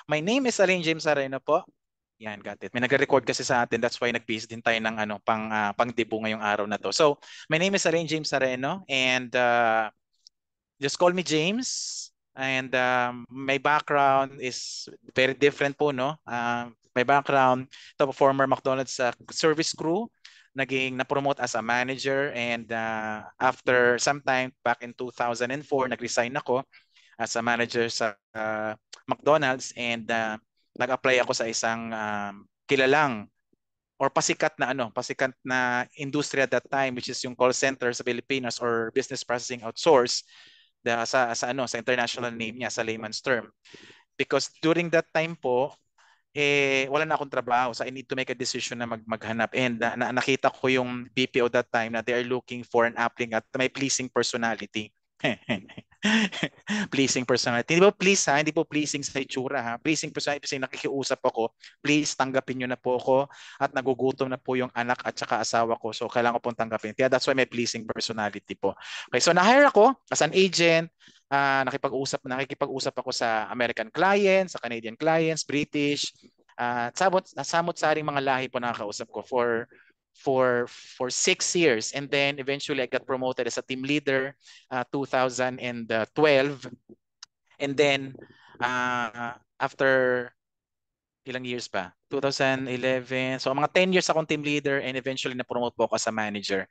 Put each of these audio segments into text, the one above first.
My name is Alain James Areno po. Yan, got it. May nagre-record kasi sa atin. That's why nag-base din tayo ng pang-debut ngayong araw na to. So, my name is Alain James Areno and just call me James. And my background is very different po, no? My background, to former McDonald's service crew, naging na-promote as a manager, and after some time back in 2004, nag-resign ako as a manager sa McDonald's, and nag-apply ako sa isang kilalang or pasikat na industry at that time, which is yung call center sa Pilipinas or business processing outsource, sa international name niya, sa layman's term. Because during that time po, wala na akong trabaho. So I need to make a decision na maghanap. And nakita ko yung BPO that time na they are looking for an applicant at may pleasing personality. Pleasing personality. Hindi po please ha, hindi po pleasing sa itsura ha. Pleasing personality kasi nakikiusap ako. Please tanggapin nyo na po ako at nagugutom na po yung anak at saka asawa ko. So kailangan ko pong tanggapin. Kaya that's why may pleasing personality po. Okay, so na-hire ako as an agent. Nakikipag-usap ako sa American clients, sa Canadian clients, British, samot-saring mga lahi po nakakausap ko for 6 years, and then eventually I got promoted as a team leader 2012, and then after ilang years pa? 2011. So mga 10 years akong team leader and eventually na-promote po ako as a manager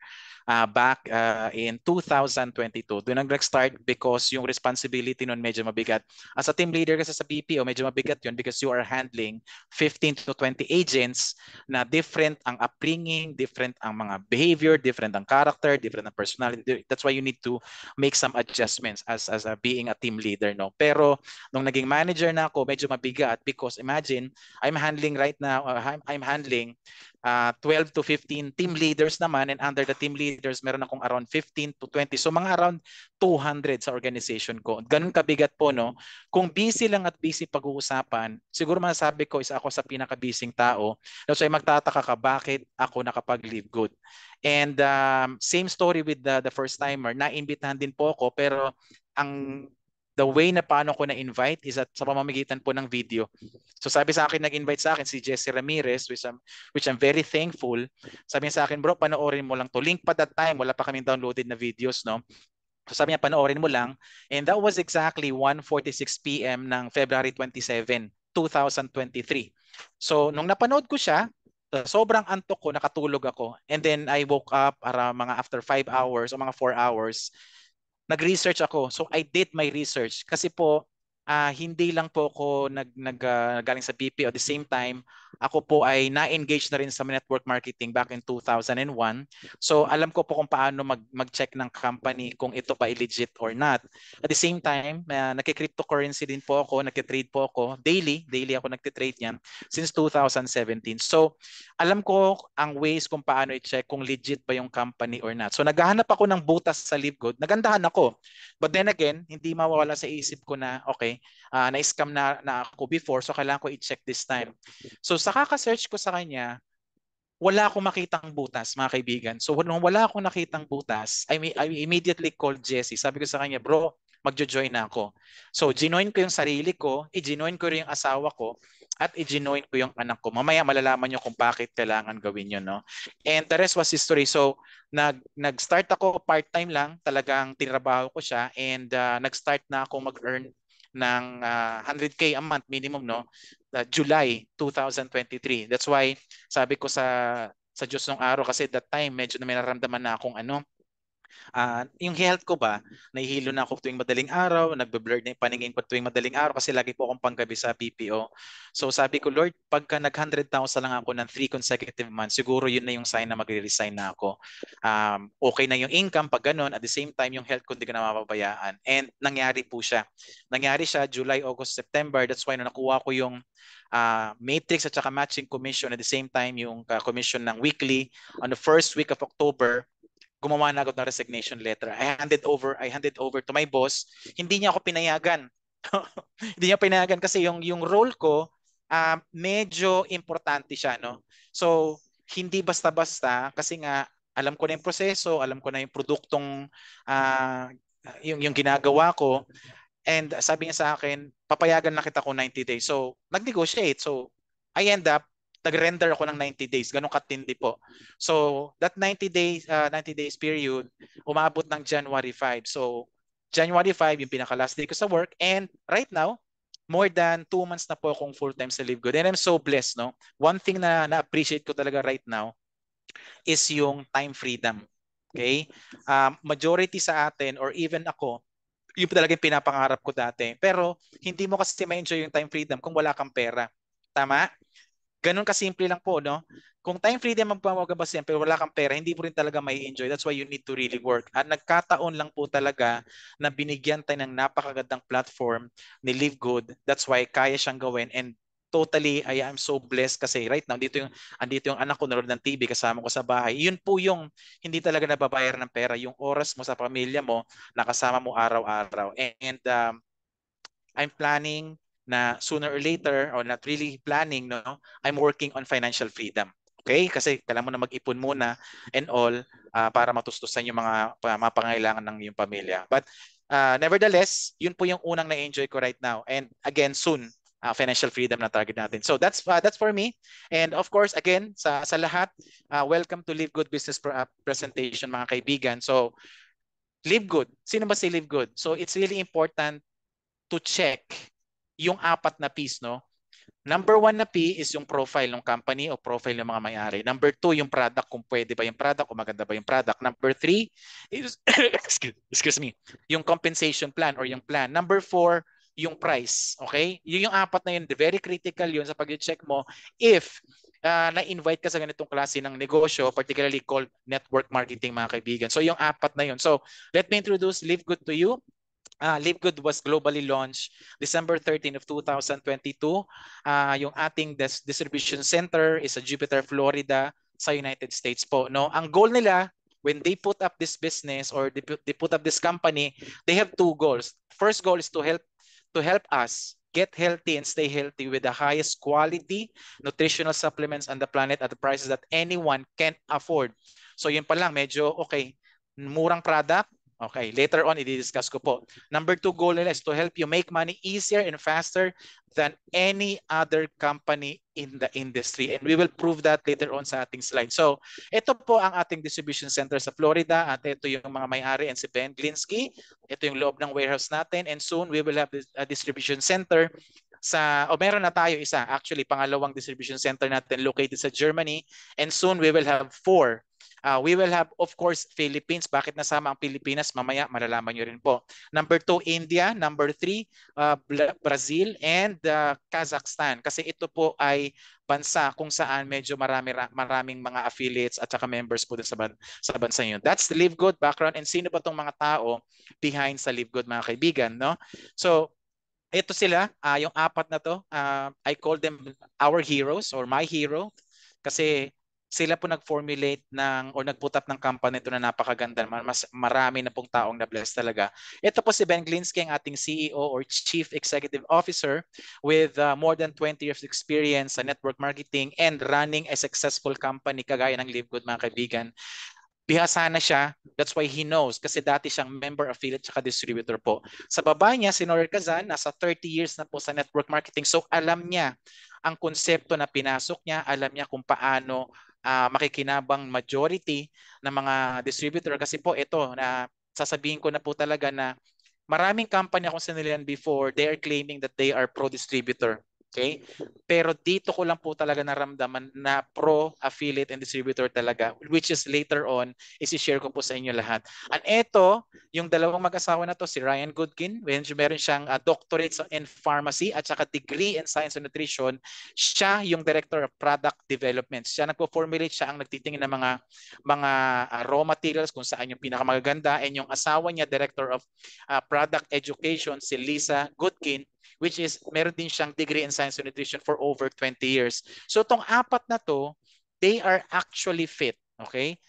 back in 2022. Doon nag-start because yung responsibility nun medyo mabigat. As a team leader kasi sa BPO, medyo mabigat yun because you are handling 15 to 20 agents na different ang upbringing, different ang mga behavior, different ang character, different ang personality. That's why you need to make some adjustments as being a team leader. No? Pero nung naging manager na ako, medyo mabigat because imagine, I'm handling right now, I'm handling 12 to 15 team leaders naman, and under the team leaders, meron akong around 15 to 20. So mga around 200 sa organization ko. Ganun kabigat po, no? Kung busy lang at busy pag-uusapan, siguro masasabi ko isa ako sa pinaka-busy tao. So magtataka ka bakit ako nakapag-live good. And same story with the first timer. Naimbitahan din po ako, pero the way na paano ko na-invite is at sa pamamagitan po ng video. So sabi sa akin, nag-invite sa akin si Jesse Ramirez, which I'm very thankful. Sabi niya sa akin, bro, panoorin mo lang to. Link pa that time, wala pa kaming downloaded na videos, no? So sabi niya, panoorin mo lang. And that was exactly 1:46 p.m. ng February 27, 2023. So nung napanood ko siya, sobrang antok ko, nakatulog ako. And then I woke up mga after 5 hours o mga 4 hours, nag-research ako. So I did my research kasi po hindi lang po ako galing sa BPO. At the same time, ako po ay na-engage na rin sa network marketing back in 2001. So alam ko po kung paano mag-check ng company kung ito pa legit or not. At the same time, nagki-cryptocurrency din po ako, nagki-trade po ako. Daily ako nagti-trade niyan since 2017. So alam ko ang ways kung paano i-check kung legit ba yung company or not. So naghahanap ako ng butas sa LiveGood. Nagandahan ako. But then again, hindi mawawala sa isip ko na okay, na-scam na ako before, so kailangan ko i-check this time. So sa kaka-search ko sa kanya, wala akong makitang butas, mga kaibigan. So nung wala akong nakitang butas, I immediately called Jesse. Sabi ko sa kanya, bro, magjo-join na ako. So ginoin ko yung sarili ko, i-ginoin ko rin yung asawa ko, at i-ginoin ko yung anak ko. Mamaya malalaman nyo kung bakit kailangan gawin yun. No? And the rest was history. So nag-start ako part-time lang, talagang tinrabaho ko siya, and nag-start na ako mag-earn ng 100K a month minimum, no? July 2023. That's why sabi ko sa Diyos nung araw, kasi that time medyo na may nararamdaman na akong yung health ko ba, nahihilo na ako tuwing madaling araw, nagbe-blur na yung paningin ko tuwing madaling araw kasi lagi po akong panggabi sa PPO. So sabi ko, Lord, pagka nag-100,000 lang ako ng 3 consecutive months, siguro yun na yung sign na magre-resign na ako. Okay na yung income pag ganun, at the same time yung health ko hindi ko na mapabayaan. And nangyari po siya. Nangyari siya July, August, September. That's why nung nakuha ko yung matrix at saka matching commission, at the same time yung commission ng weekly on the first week of October, gumawa na agad ng resignation letter. I handed over to my boss. Hindi niya ako pinayagan. Hindi niya pinayagan kasi yung role ko medyo importante siya, no? So hindi basta-basta kasi nga alam ko na yung proseso, alam ko na yung produktong yung ginagawa ko. And sabi niya sa akin, papayagan na kita kung 90 days. So, nag-negotiate. So, I end up, nag-render ako ng 90 days. Ganun katindi po. So, that 90 days period, umabot ng January 5. So, January 5, yung pinaka-last day ko sa work. And right now, more than 2 months na po akong full-time sa Live Good. And I'm so blessed, no? One thing na na-appreciate ko talaga right now is yung time freedom. Okay? Majority sa atin or even ako, yung talagang pinapangarap ko dati. Pero hindi mo kasi ma-enjoy yung time freedom kung wala kang pera. Tama? Ganun kasimple lang po, no? Kung time freedom ang pamagabasin pero wala kang pera, hindi mo rin talaga may enjoy. That's why you need to really work. At nagkataon lang po talaga na binigyan tayo ng napakagandang platform ni Live Good. That's why kaya siyang gawin. And totally, I am so blessed kasi right now, andito yung anak ko nanonood ng TV, kasama ko sa bahay. Yun po yung hindi talaga nababayar ng pera. Yung oras mo sa pamilya mo, nakasama mo araw-araw. And I'm planning na sooner or later, or not really planning, no, I'm working on financial freedom. Okay? Kasi kailangan mo na mag-ipon muna and all para matustusan yung mga pangailangan ng yung pamilya. But nevertheless, yun po yung unang na-enjoy ko right now. And again, soon, financial freedom na target natin. So that's for me. And of course, again, sa lahat, welcome to Live Good Business Presentation, mga kaibigan. So, Live Good. Sino ba si Live Good? So, it's really important to check yung 4 na P's, no? Number 1 na P is yung profile ng company o profile ng mga may-ari. Number 2, yung product, kung pwede ba yung product o maganda ba yung product. Number 3 is, excuse me, yung compensation plan or yung plan. Number 4, yung price. Okay? Yun yung 4 na yun. Very critical yun sa pag-check mo if na-invite ka sa ganitong klase ng negosyo, particularly called network marketing, mga kaibigan. So yung 4 na yun. So let me introduce Live Good to you. Live Good was globally launched December 13 of 2022. Yung ating distribution center is sa Jupiter, Florida, sa United States po. No? Ang goal nila, when they put up this business or they put up this company, they have 2 goals. First goal is to help us get healthy and stay healthy with the highest quality nutritional supplements on the planet at the prices that anyone can afford. So yun pa lang, medyo okay, murang product. Okay, later on, i-discuss ko po. Number 2 goal nila is to help you make money easier and faster than any other company in the industry. And we will prove that later on sa ating slide. So, ito po ang ating distribution center sa Florida. At ito yung mga may-ari and si Ben Glinsky. Ito yung loob ng warehouse natin. And soon, we will have a distribution center meron na tayo isa. Actually, pangalawang distribution center natin located sa Germany. And soon, we will have 4. We will have, of course, Philippines. Bakit nasama ang Pilipinas? Mamaya, malalaman nyo rin po. Number 2, India. Number 3, Brazil and Kazakhstan. Kasi ito po ay bansa kung saan medyo maraming mga affiliates at saka members po dun sa bansa yun. That's the Live Good background. And sino ba itong mga tao behind sa Live Good, mga kaibigan? No? So, ito sila, yung 4 na to, I call them our heroes or my hero kasi sila po nag-formulate o nag-put up ng company ito na napakaganda. Mas marami na pong taong na-bless talaga. Ito po si Ben Glinsky, ang ating CEO or Chief Executive Officer with more than 20 years experience sa network marketing and running a successful company kagaya ng Live Good, mga kaibigan. Bihasa na siya, that's why he knows kasi dati siyang member, affiliate, tsaka distributor po. Sa baba niya, si Noel Kazan, nasa 30 years na po sa network marketing. So alam niya ang konsepto na pinasok niya, alam niya kung paano makikinabang majority ng mga distributor. Kasi po ito, na sasabihin ko na po talaga na maraming company akong sinilihan before, they are claiming that they are pro-distributor. Okay? Pero dito ko lang po talaga naramdaman na pro-affiliate and distributor talaga, which is later on, isi-share ko po sa inyo lahat. And ito, yung dalawang mag-asawa na to, si Ryan Goodkin, meron siyang doctorate in pharmacy at saka degree in science and nutrition. Siya yung director of product development. Siya nagpo-formulate, siya ang nagtitingin ng mga raw materials kung saan yung pinakamagaganda, and yung asawa niya, director of product education, si Lisa Goodkin, which is meron din siyang degree in science and nutrition for over 20 years. So itong 4 na to, they are actually fit. Okay?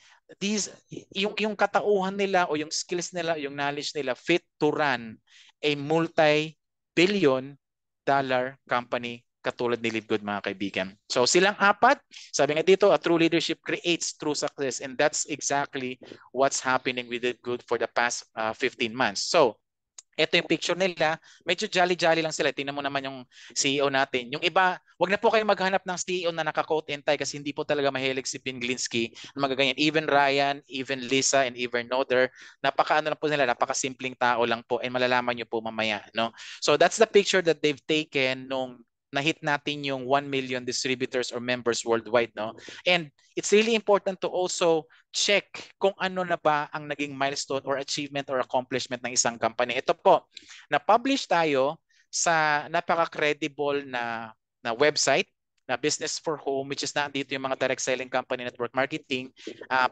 Yung katauhan nila o yung skills nila, yung knowledge nila fit to run a multi-billion dollar company katulad ni Live Good, mga kaibigan. So silang 4, sabi nga dito, a true leadership creates true success, and that's exactly what's happening with Live Good for the past 15 months. So Ito yung picture nila. Medyo jolly-jolly lang sila. Tingnan mo naman yung CEO natin. Yung iba, wag na po kayo maghanap ng CEO na naka-coat and tie kasi hindi po talaga mahilig si Pinglinsky na magaganyan. Even Ryan, even Lisa, and even Noder, napaka-ano lang po nila, napaka-simpleng tao lang po and malalaman nyo po mamaya. No? So that's the picture that they've taken nung na-hit natin yung 1 million distributors or members worldwide. No? And it's really important to also check kung ano na ba ang naging milestone or achievement or accomplishment ng isang company. Ito po, na-publish tayo sa napaka-credible na website na Business for Home, which is nandito yung mga direct selling company network marketing,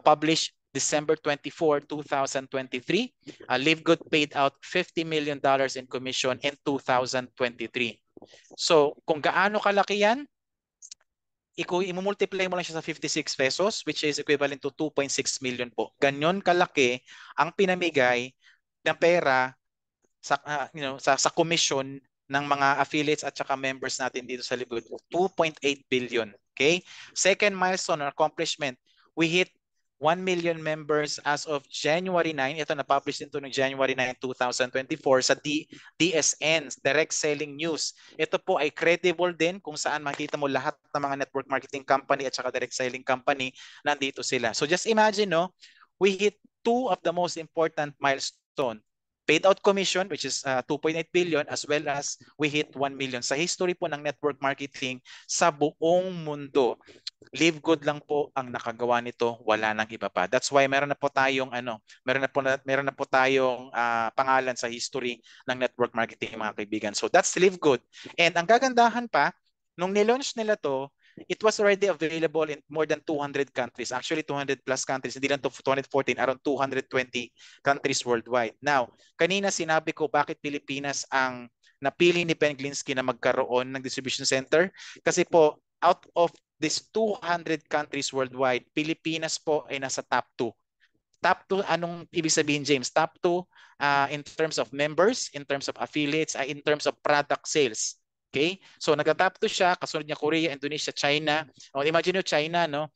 published December 24, 2023. Live Good paid out $50 million in commission in 2023. So kung gaano kalaki yan, i-multiply mo lang siya sa 56 pesos, which is equivalent to 2.6 million po. Ganyan kalaki ang pinamigay ng pera sa sa commission ng mga affiliates at saka members natin dito sa Live Good. 2.8 billion. Okay? Second milestone or accomplishment, we hit 1 million members as of January 9. Ito na-publish din ito noong January 9, 2024 sa DSN, Direct Selling News. Ito po ay credible din kung saan makita mo lahat ng mga network marketing company at saka direct selling company, nandito sila. So just imagine, no, we hit two of the most important milestone. Paid out commission, which is 2.8 billion, as well as we hit 1 million. Sa history po ng network marketing sa buong mundo, Live Good lang po ang nakagawa nito, wala nang iba pa. That's why meron na po tayong meron na po tayong pangalan sa history ng network marketing, mga kaibigan. So that's Live Good. And ang gagandahan pa, nung nilaunch nila to, it was already available in more than 200 countries. Actually, 200 plus countries. Hindi lang to 214, around 220 countries worldwide. Now, kanina sinabi ko bakit Pilipinas ang napili ni Ben Glinsky na magkaroon ng distribution center. Kasi po, out of these 200 countries worldwide, Pilipinas po ay nasa top 2. Top 2, anong ibig sabihin, James? Top 2 in terms of members, in terms of affiliates, in terms of product sales. Okay? So nagta-top 2 siya, kasunod niya Korea, Indonesia, China. O, imagine nyo China, no?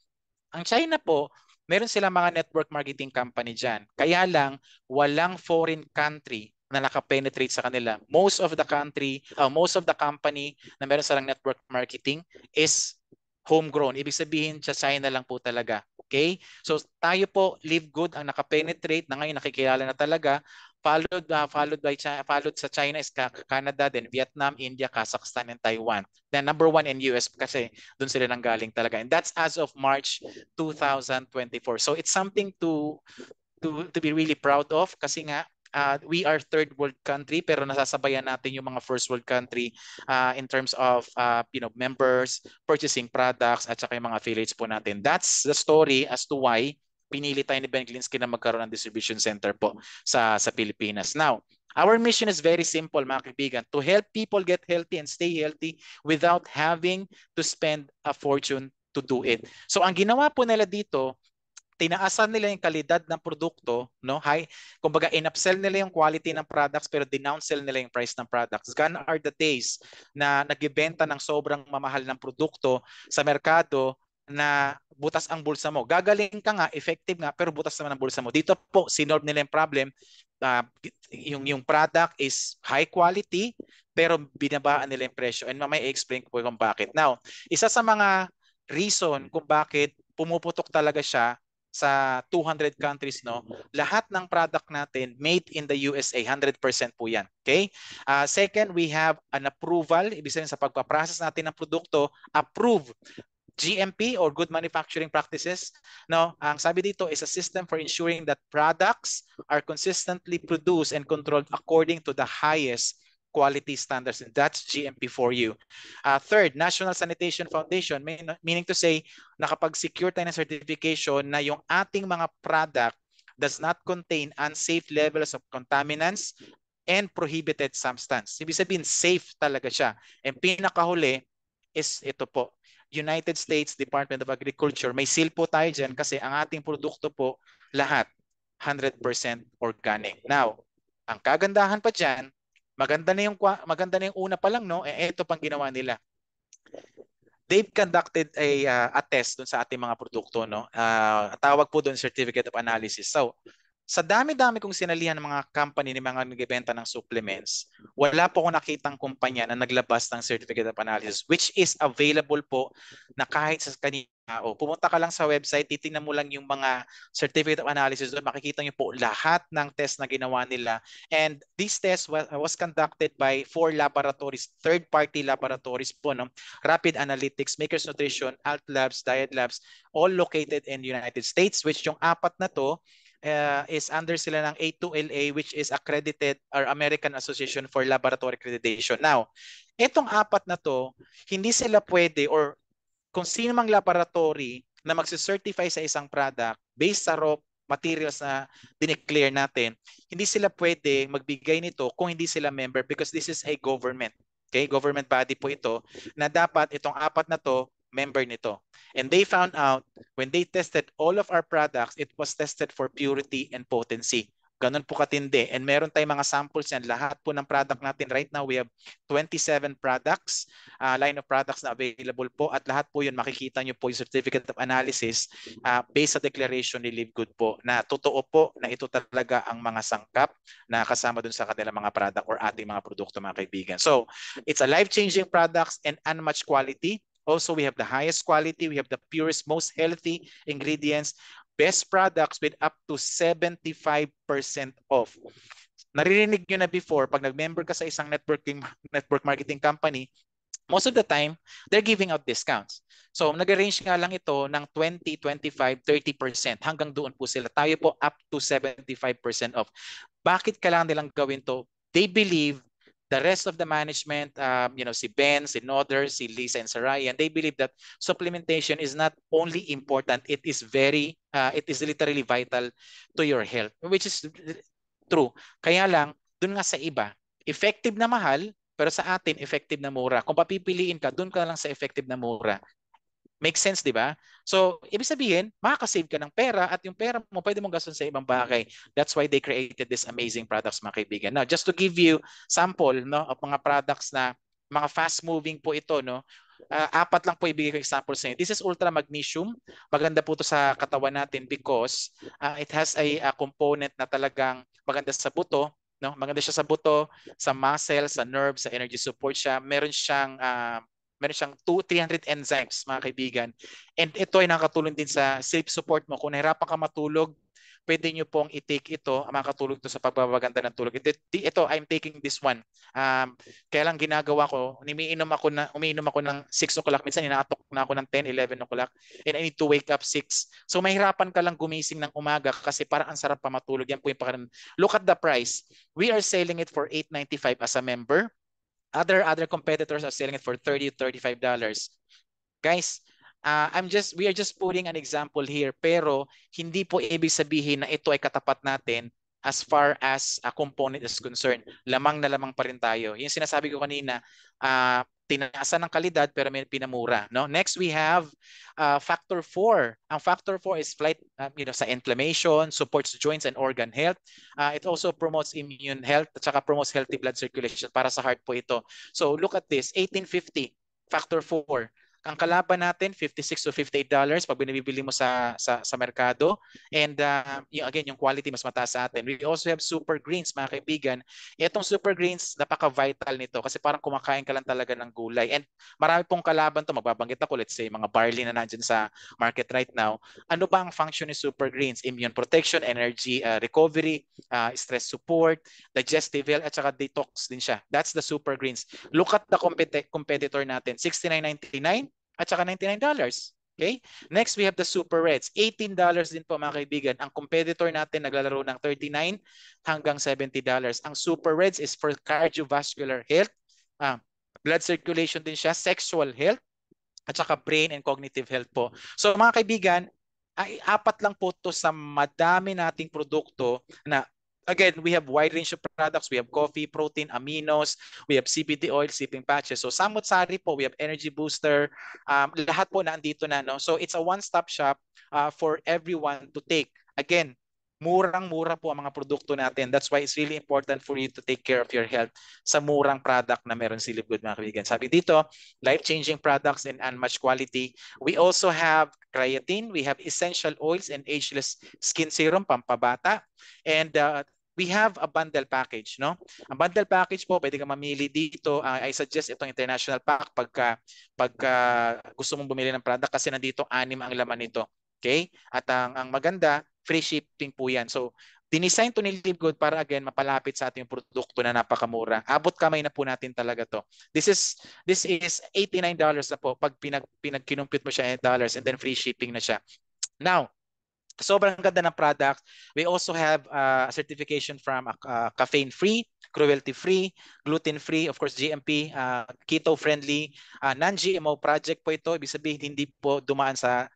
Ang China po, meron silang mga network marketing company dyan. Kaya lang, walang foreign country na nakapenetrate sa kanila. Most of the company na meron silang network marketing is homegrown. Ibig sabihin, sa China lang po talaga. Okay? So tayo po, Live Good ang nakapenetrate na ngayon nakikilala na talaga. Followed sa China is Canada, then Vietnam, India, Kazakhstan, and Taiwan. Then number 1 in US kasi doon sila nanggaling talaga. And that's as of March 2024. So it's something to be really proud of kasi nga we are third world country pero nasasabayan natin yung mga first world country in terms of members, purchasing products at saka yung mga affiliates po natin. That's the story as to why pinili tayo ni Ben Glinsky na magkaroon ng distribution center po sa Pilipinas. Now, our mission is very simple, mga kaibigan, to help people get healthy and stay healthy without having to spend a fortune to do it. So ang ginawa po nila dito, tinaasan nila yung kalidad ng produkto, no? Kumbaga in-upsell nila yung quality ng products pero downsell nila yung price ng products. Gone are the days na nagbebenta ng sobrang mamahal ng produkto sa merkado na butas ang bulsa mo. Gagaling ka nga, effective nga, pero butas naman ang bulsa mo. Dito po, sinolve nila yung problem. Yung product is high quality pero binabaan nila yung presyo. And mamaya i-explain ko po kung bakit. Now, isa sa mga reason kung bakit pumuputok talaga siya sa 200 countries, no? Lahat ng product natin made in the USA, 100% po yan. Okay? Second, we have an approval. Ibig sabihin sa pagpaprocess natin ng produkto, approve GMP or good manufacturing practices. No, ang sabi dito is a system for ensuring that products are consistently produced and controlled according to the highest quality standards, and that's GMP for you. Third, National Sanitation Foundation, meaning to say, nakapag-secure tayo ng certification na yung ating mga product does not contain unsafe levels of contaminants and prohibited substance. Ibig sabihin, safe talaga siya. And pinakahuli is ito po, United States Department of Agriculture. May seal po tayo dyan kasi ang ating produkto po, lahat 100% organic. Now, ang kagandahan pa dyan, maganda na yung una pa lang, no? Ito pang ginawa nila. They've conducted a test dun sa ating mga produkto, no? Tawag po doon certificate of analysis. So, sa dami-dami kong sinalihan ng mga company ni mga nagbebenta ng supplements, wala po akong nakitang kumpanya na naglabas ng certificate of analysis which is available po na kahit sa kanina o pumunta ka lang sa website, titingnan mo lang yung mga certificate of analysis doon, makikita niyo po lahat ng test na ginawa nila. And this test was conducted by 4 laboratories, third-party laboratories po, no? Rapid Analytics, Makers Nutrition, Alt Labs, Diet Labs, all located in the United States, which yung apat na to is under sila ng A2LA, which is accredited or American Association for Laboratory Accreditation. Now, itong apat na to, hindi sila pwede or kung sino mang laboratory na magsicertify sa isang product based sa raw materials na dineclare natin, hindi sila pwede magbigay nito kung hindi sila member because this is a government. Okay, government body po ito na dapat itong apat na to member nito. And they found out when they tested all of our products, it was tested for purity and potency. Ganun po katindi. And meron tayong mga samples yan. Lahat po ng product natin right now, we have 27 products, line of products na available po. At lahat po yun, makikita nyo po yung certificate of analysis based sa declaration ni Live Good po na totoo po na ito talaga ang mga sangkap na kasama dun sa kanilang mga product or ating mga produkto, mga kaibigan. So, it's a life-changing products and unmatched quality. Also, we have the highest quality. We have the purest, most healthy ingredients. Best products with up to 75% off. Naririnig nyo na before, pag nag-member ka sa isang network marketing company, most of the time, they're giving out discounts. So, nag-range nga lang ito ng 20, 25, 30%. Hanggang doon po sila. Tayo po up to 75% off. Bakit kailangan nilang gawin to? They believe the rest of the management, si Ben, si Noder, si Lisa, and si Ryan, they believe that supplementation is not only important, it is literally vital to your health, which is true. Kaya lang, dun nga sa iba, effective na mahal, pero sa atin, effective na mura. Kung papipiliin ka, dun ka lang sa effective na mura. Makes sense, di ba? So, ibig sabihin, makakasave ka ng pera at yung pera mo pwede mong gastos sa ibang bagay. That's why they created this amazing products, mga kaibigan. Now, just to give you sample, no, of mga products na mga fast-moving po ito, no? Apat lang po ibigay ko example sa inyo. This is Ultra Magnesium. Maganda po ito sa katawan natin because it has a component na talagang maganda sa buto, no? Maganda siya sa buto, sa muscle, sa nerve, sa energy support siya. Meron siyang 300 enzymes, mga kaibigan. And ito ay nakatulong din sa sleep support mo. Kung nahirapan ka matulog, pwede nyo pong i-take ito, makakatulong ito sa pagbabaganda ng tulog. Ito, I'm taking this one. Kaya lang ginagawa ko, umiinom ako ng 6 o'clock. Minsan, inaatok na ako ng 10, 11 o'clock. And I need to wake up 6. So, mahirapan ka lang gumising ng umaga kasi parang ang sarap pa matulog. Yan po yung pakaram. Look at the price. We are selling it for $8.95 as a member. Other competitors are selling it for $30, $35. Guys, we are just putting an example here, pero hindi po ibig sabihin na ito ay katapat natin as far as a component is concerned. Lamang na lamang pa rin tayo. Yung sinasabi ko kanina, tinaasan ng kalidad pero may pinamura, no? Next we have factor 4. Ang factor 4 is sa inflammation, supports joints and organ health. It also promotes immune health at saka promotes healthy blood circulation para sa heart po ito. So look at this, 1850 factor 4. Ang kalaban natin, $56 to $58 pag binibili mo sa merkado. And yung quality mas mataas sa atin. We also have super greens, mga kaibigan. Itong super greens, napaka-vital nito kasi parang kumakain ka lang talaga ng gulay. And marami pong kalaban to. Magbabanggit ako, let's say, mga barley na nandyan sa market right now. Ano ba ang function ni super greens? Immune protection, energy recovery, stress support, digestive health, at saka detox din siya. That's the super greens. Look at the competitor natin, $69.99 at saka $99. Okay? Next, we have the Super Reds. $18 din po, mga kaibigan. Ang competitor natin naglalaro ng $39 hanggang $70. Ang Super Reds is for cardiovascular health, blood circulation din siya, sexual health, at saka brain and cognitive health po. So mga kaibigan, ay apat lang po to sa madami nating produkto na again, we have wide range of products. We have coffee, protein, aminos. We have CBD oil, sleeping patches. So samot-sari po, we have energy booster. Lahat po na andito na. No? So it's a one-stop shop for everyone to take. Again, Murang-mura po ang mga produkto natin. That's why it's really important for you to take care of your health sa murang product na meron si Live Good, mga kaibigan. Sabi dito, life-changing products and unmatched quality. We also have creatine, we have essential oils and ageless skin serum, pampabata. And we have a bundle package, no? Ang bundle package po, pwede ka mamili dito. I suggest itong international pack pagka gusto mong bumili ng product kasi nandito 6 ang laman nito. Okay? At ang maganda, free shipping po yan. So, dinisign to ni Live Good para again mapalapit sa ating produkto na napakamura. Abot kamay na po natin talaga to. This is $89 na po pag pinagkinumpit mo siya in dollars and then free shipping na siya. Now, sobrang ganda ng product. We also have a certification from caffeine-free, cruelty-free, gluten-free, of course GMP, keto-friendly, non-GMO project po ito. Ibig sabihin hindi po dumaan sa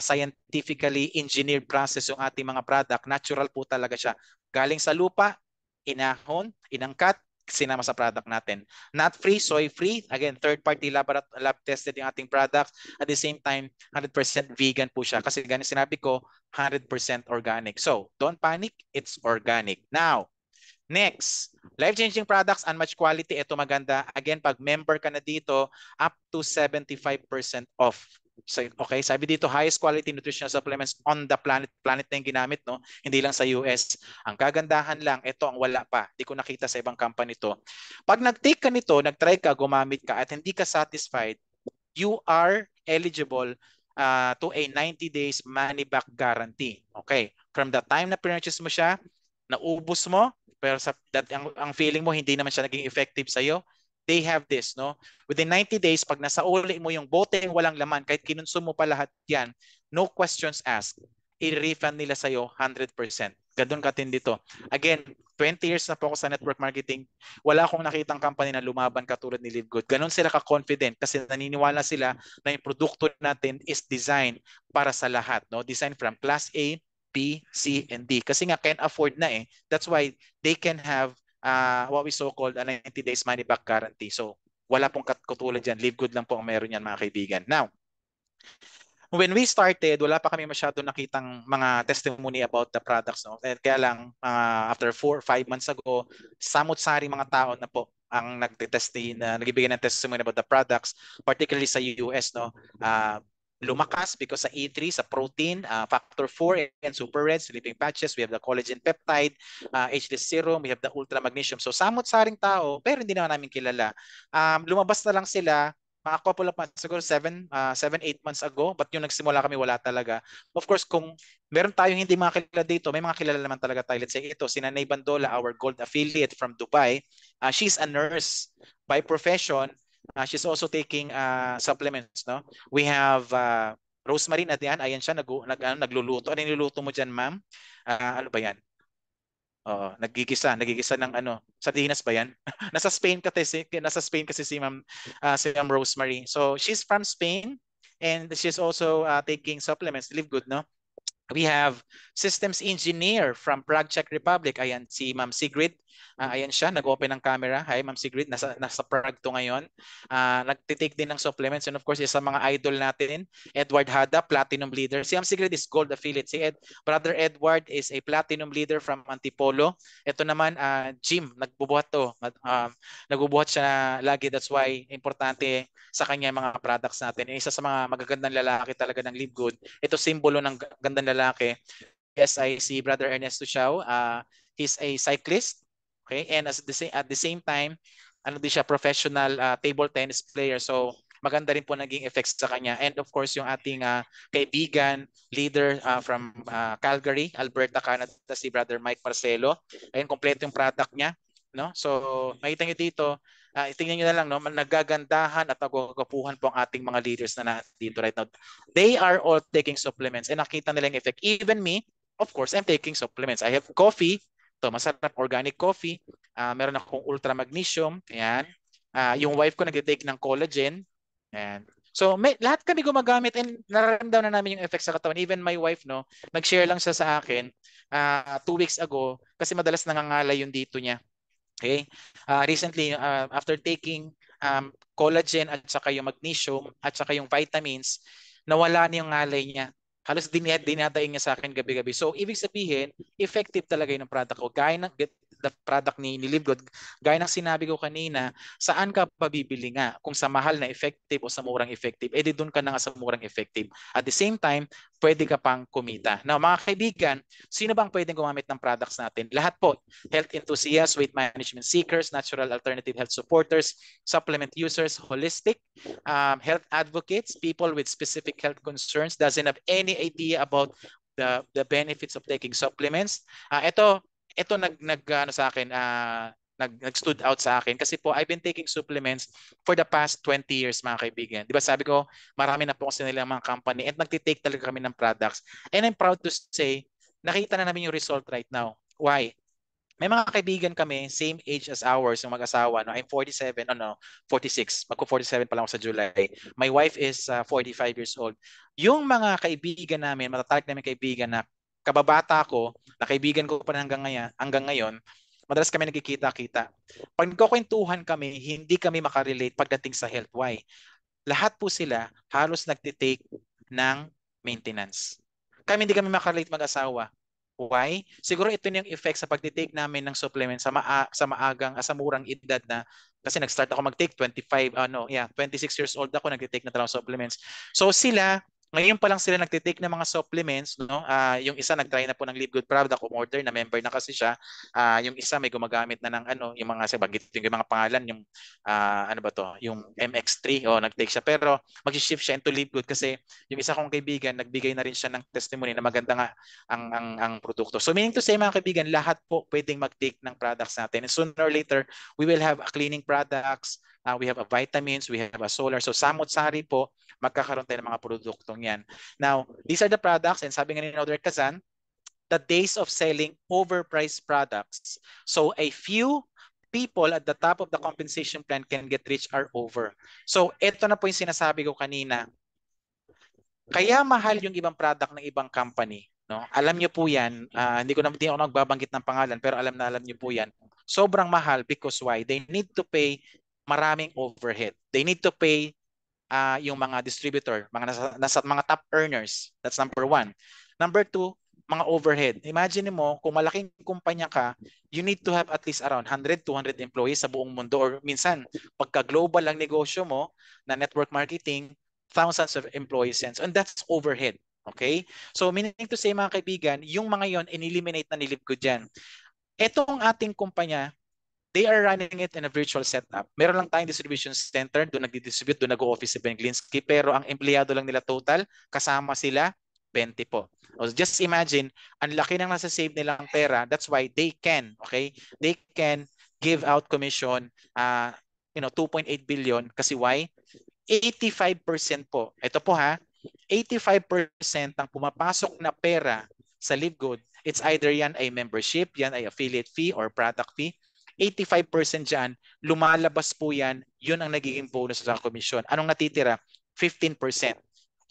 scientifically engineered process yung ating mga product. Natural po talaga siya. Galing sa lupa, inahon, inangkat, sinama sa product natin. Not free, soy free. Again, third-party lab tested yung ating product. At the same time, 100% vegan po siya. Kasi ganun sinabi ko, 100% organic. So, don't panic, it's organic. Now, next, life-changing products, unmatched quality. Ito maganda. Again, pag member ka na dito, up to 75% off. So, okay, sabi dito, highest quality nutritional supplements on the planet. Planet na yung ginamit, no? Hindi lang sa US. Ang kagandahan lang, ito ang wala pa. Hindi ko nakita sa ibang company to. Pag nag-take ka nito, nag-try ka, gumamit ka, at hindi ka satisfied, you are eligible to a 90 days money back guarantee. Okay. From the time na purchase mo siya, naubos mo, pero ang feeling mo hindi naman siya naging effective sa'yo, they have this, no? Within 90 days, pag nasa uli mo yung boteng walang laman, kahit kinonsume mo pa lahat yan, no questions asked. I-refund nila sa'yo 100%. Ganun katindi to. Again, 20 years na po ako sa network marketing. Wala akong nakitang company na lumaban katulad ni Live Good. Ganun sila ka-confident kasi naniniwala sila na yung produkto natin is designed para sa lahat, no? Designed from class A, B, C, and D. Kasi nga can afford na eh. That's why they can have what we so-called a 90 days money back guarantee. So, wala pong katulad dyan. Live Good lang po ang meron yan, mga kaibigan. Now, when we started, wala pa kami masyado nakitang mga testimony about the products. No? Kaya lang, after 4 or 5 months ago, samot-sari mga tao na po ang nagbibigay ng testimony about the products, particularly sa US. No? Lumakas because sa E3, sa protein, factor 4 and super red, sleeping patches, we have the collagen peptide, HD serum, we have the ultra magnesium. So samot-saring tao, pero hindi naman namin kilala. Lumabas na lang sila mga couple of months, siguro 8 months ago, but yung nagsimula kami wala talaga. Of course, kung meron tayong hindi mga kilala dito, may mga kilala naman talaga tayo. Let's say ito, si Nanay Bandola, our gold affiliate from Dubai. She's a nurse by profession. She's also taking supplements, no? We have Rosemary na diyan, ayan siya, nagluluto. Ano niluluto mo dyan, ma'am? Ano ba yan? Nagigisa ng ano, sardinas ba 'yan? Nasa Spain kasi si Ma'am Rosemary. So she's from Spain and she's also taking supplements to live good, no? We have systems engineer from Prague, Czech Republic. Ayan, si Ma'am Sigrid. Ayan siya, nag-open ng camera. Hi, Ma'am Sigrid. Nasa Prague to ngayon. Nagtitake din ng supplements. And of course, isa mga idol natin, Edward Hada, Platinum Leader. Si Ma'am Sigrid is Gold Affiliate. Brother Edward is a Platinum Leader from Antipolo. Ito naman, Jim, nagbubuhat to. Nagbubuhat siya lagi. That's why importante sa kanya mga products natin. Isa sa mga magagandang lalaki talaga ng Live Good. Ito simbolo ng gandang lalaki. Yes, I see Brother Ernesto Xiao. He's a cyclist. Okay? And at the same time, ano din siya, professional table tennis player. So, maganda rin po naging effects sa kanya. And of course, yung ating kaibigan, leader from Calgary, Alberta, Canada, si Brother Mike Marcelo. Ayun, kompleto yung product niya. No? So, makita nyo dito, tingnan nyo na lang, no? Nagagandahan at nagagapuhan po ang ating mga leaders na dito right now. They are all taking supplements and nakita nila yung effect. Even me, of course, I'm taking supplements. I have coffee. Ito, masarap organic coffee. Meron akong ultra magnesium. Ayan. Yung wife ko nag-take ng collagen. Ayan. So, lahat kami gumagamit and nararamdaman na namin yung effects sa katawan. Even my wife, no, nag-share lang siya sa akin 2 weeks ago kasi madalas nangangalay yung dito niya. Okay? Recently, after taking collagen at saka yung magnesium at saka yung vitamins, nawala na yung ngalay niya. Halos dinadaing niya sa akin gabi-gabi. So, ibig sabihin, effective talaga yung product ko. Gaya ng the product ni Livgood, gaya ng sinabi ko kanina, saan ka pabibili nga? Kung sa mahal na effective o sa murang effective, edi doon ka na nga sa murang effective. At the same time, pwede ka pang kumita. Now, mga kaibigan, sino bang pwedeng gumamit ng products natin? Lahat po, health enthusiasts, weight management seekers, natural alternative health supporters, supplement users, holistic, health advocates, people with specific health concerns, doesn't have any idea about the benefits of taking supplements. Ito ano sa akin, nag-stood out sa akin kasi po I've been taking supplements for the past 20 years mga kaibigan. Di ba sabi ko, marami na po kasi nilang mga company at nagtitake talaga kami ng products. And I'm proud to say, nakita na namin yung result right now. Why? May mga kaibigan kami, same age as ours, yung mag-asawa. No? I'm 47, 46. Magko-47 pa lang ako sa July. My wife is 45 years old. Yung mga kaibigan namin, matatalik namin kaibigan na kababata ko, na kaibigan ko pa hanggang ngayon, madalas kami nagkikita-kita. Pag nagkukwentuhan kami, hindi kami makarelate pagdating sa health. Why? Lahat po sila halos nagtitake ng maintenance. Hindi kami makarelate mag-asawa. Why? Siguro ito yung effect sa pagtitake namin ng supplement sa murang edad na kasi nag-start ako mag-take 26 years old ako nagtitake na talaga supplements. So sila ngayon pa lang sila nagtitake ng mga supplements, no? Yung isa nagtry na po ng Live Good product, umorder na member na kasi siya. Yung isa may gumagamit na ng yung mga yung mga pangalan, yung ano ba to, yung MX3 nagtake siya pero mag-shift siya into Live Good kasi yung isa kong kaibigan nagbigay na rin siya ng testimony na maganda nga ang produkto. So meaning to say mga kaibigan, lahat po pwedeng mag-take ng products natin. And sooner or later, we will have a cleaning products, we have a vitamins, we have a solar. So samot-sari po, magkakaroon tayo ng mga produktong yan. Now, these are the products and sabi nga ni Norbert Kazan, the days of selling overpriced products. So a few people at the top of the compensation plan can get rich are over. So ito na po yung sinasabi ko kanina. Kaya mahal yung ibang product ng ibang company. No? Alam niyo po yan, hindi ako nagbabanggit ng pangalan pero alam niyo po yan. Sobrang mahal because why? They need to pay maraming overhead. They need to pay yung mga distributor, nasa mga top earners. That's number one. Number two, mga overhead. Imagine mo, kung malaking kumpanya ka, you need to have at least around 100, 200 employees sa buong mundo or minsan, pagka global ang negosyo mo na network marketing, thousands of employees and that's overhead. Okay? So meaning to say mga kaibigan, yung mga yon in-eliminate na nilib ko dyan. Etong ating kumpanya, they are running it in a virtual setup. Meron lang tayong distribution center, doon nagdi-distribute, doon nag-o-office si Ben Glinsky, pero ang empleyado lang nila total, kasama sila, 20 po. Just imagine, ang laki ng nasa-save nilang pera, that's why they can, okay? They can give out commission, 2.8 billion, kasi why? 85% po, ito po 85% ng pumapasok na pera sa LiveGood, it's either yan ay membership, yan ay affiliate fee or product fee. 85% dyan, lumalabas po yan, yun ang nagiging bonus sa komisyon. Anong natitira? 15%.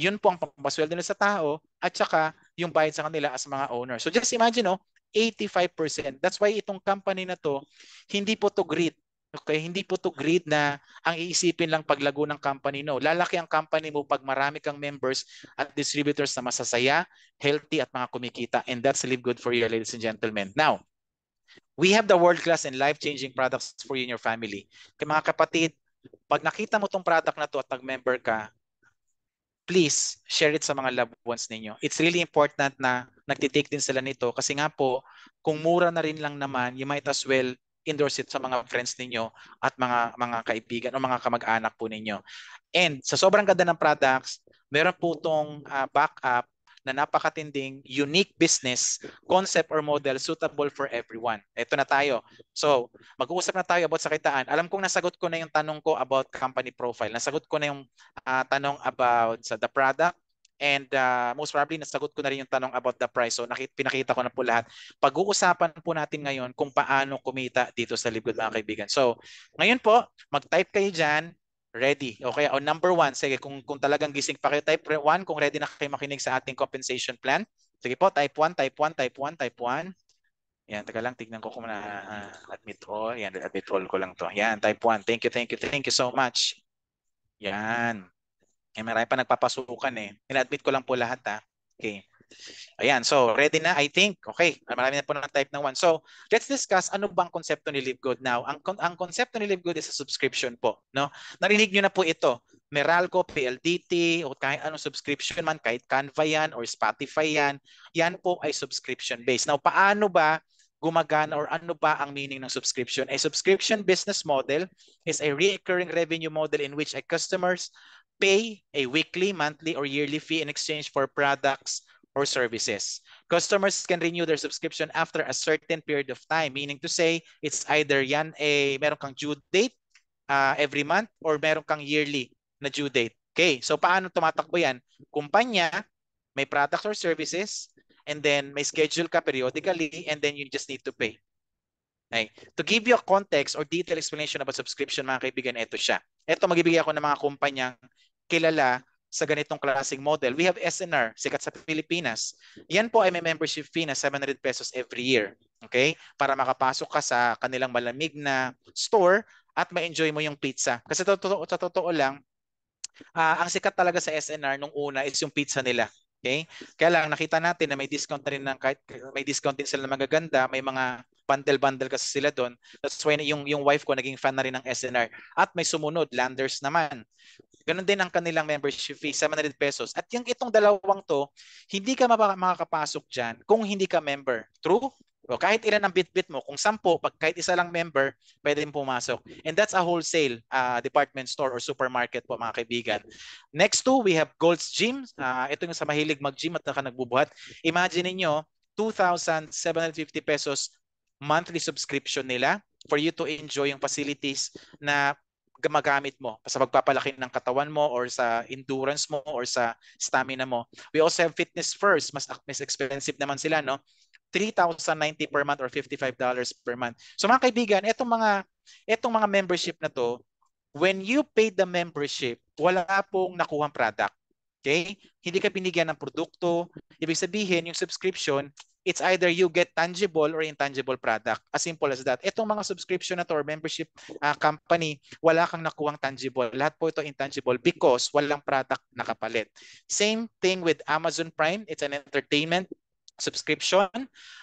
Yun po ang pampasweldo nila sa tao at saka yung bayad sa kanila as mga owner. So just imagine, 85%. That's why itong company na to, hindi po to greed. Okay, hindi po to greed na ang iisipin lang paglago ng company. No, lalaki ang company mo pag marami kang members at distributors na masasaya, healthy at mga kumikita. And that's Live Good for you, ladies and gentlemen. Now, we have the world-class and life-changing products for you and your family. Kaya mga kapatid, pag nakita mo tong product na to at nag-member ka, please share it sa mga loved ones ninyo. It's really important na nagtitake din sila nito kasi nga po, kung mura na rin lang naman, you might as well endorse it sa mga friends ninyo at mga kaibigan o mga kamag-anak po ninyo. And sa sobrang ganda ng products, meron po itong backup na napakatinding unique business concept or model suitable for everyone. Ito na tayo. So, mag-uusap na tayo about sakitaan. Alam kong nasagot ko na yung tanong ko about company profile. Nasagot ko na yung tanong about the product. And most probably nasagot ko na rin yung tanong about the price. So pinakita ko na po lahat. Pag-uusapan po natin ngayon kung paano kumita dito sa Live Good mga kaibigan. So ngayon po, mag-type kayo dyan. Ready. Okay. O number one, sige, kung talagang gising pa kayo, type 1 kung ready na kayo makinig sa ating compensation plan. Sige po, type 1, type 1, type 1, type 1. Yan, taga lang, tignan ko kung admit all. Yan, admit all ko lang to. Yan, type 1. Thank you, thank you, thank you so much. Yan. Marami pa nagpapasukan eh. In-admit ko lang po lahat Okay. Ayan, so ready na, I think. Okay, marami na po ng type ng one. So, let's discuss ano bang konsepto ni LiveGood now. Ang konsepto ni LiveGood is a subscription po, no? Narinig niyo na po ito. Meralco, PLDT, o kahit anong subscription man, kahit Canva yan or Spotify yan, yan po ay subscription based. Now, paano ba gumagana or ano ba ang meaning ng subscription? A subscription business model is a recurring revenue model in which a customers pay a weekly, monthly, or yearly fee in exchange for products or services. Customers can renew their subscription after a certain period of time, meaning to say, it's either yan meron kang due date every month or meron kang yearly na due date. Okay, so paano tumatakbo yan? Kumpanya, may products or services, and then may schedule ka periodically, and then you just need to pay. Okay. To give you a context or detailed explanation about subscription, mga kaibigan, ito siya. Ito, magbibigay ako ng mga kumpanyang kilala sa ganitong klaseng model. We have SNR, sikat sa Pilipinas. Yan po ay may membership fee na 700 pesos every year. Okay? Para makapasok ka sa kanilang malamig na store at ma-enjoy mo yung pizza. Kasi sa totoo lang, ang sikat talaga sa SNR nung una is yung pizza nila. Okay? Kaya lang nakita natin na may discount na rin ng kahit may discount din sila na magaganda, may mga bundle-bundle kasi sila doon. That's why yung wife ko naging fan na rin ng SNR. At may sumunod, Landers naman. Ganun din ang kanilang membership fee, 700 pesos. At yung itong dalawang to, hindi ka makakapasok dyan kung hindi ka member. True? O kahit ilan ang bit-bit mo, kung 10, pag kahit isa lang member, pwede pumasok. And that's a wholesale department store or supermarket po, mga kaibigan. Next to, we have Gold's Gym. Ito yung sa mahilig mag-gym at nagbubuhat. Imagine niyo 2,750 pesos monthly subscription nila for you to enjoy yung facilities na magamit mo sa pagpapalaki ng katawan mo or sa endurance mo or sa stamina mo. We also have Fitness First, mas expensive naman sila, no? 3,090 per month or $55 per month. So mga kaibigan, etong mga membership na to, when you pay the membership, wala pong nakuhang product. Okay? Hindi ka binigyan ng produkto. Ibig sabihin, yung subscription, it's either you get tangible or intangible product. As simple as that. Itong mga subscription na to or membership company, wala kang nakuhang tangible. Lahat po ito intangible because walang product na kapalit. Same thing with Amazon Prime. It's an entertainment subscription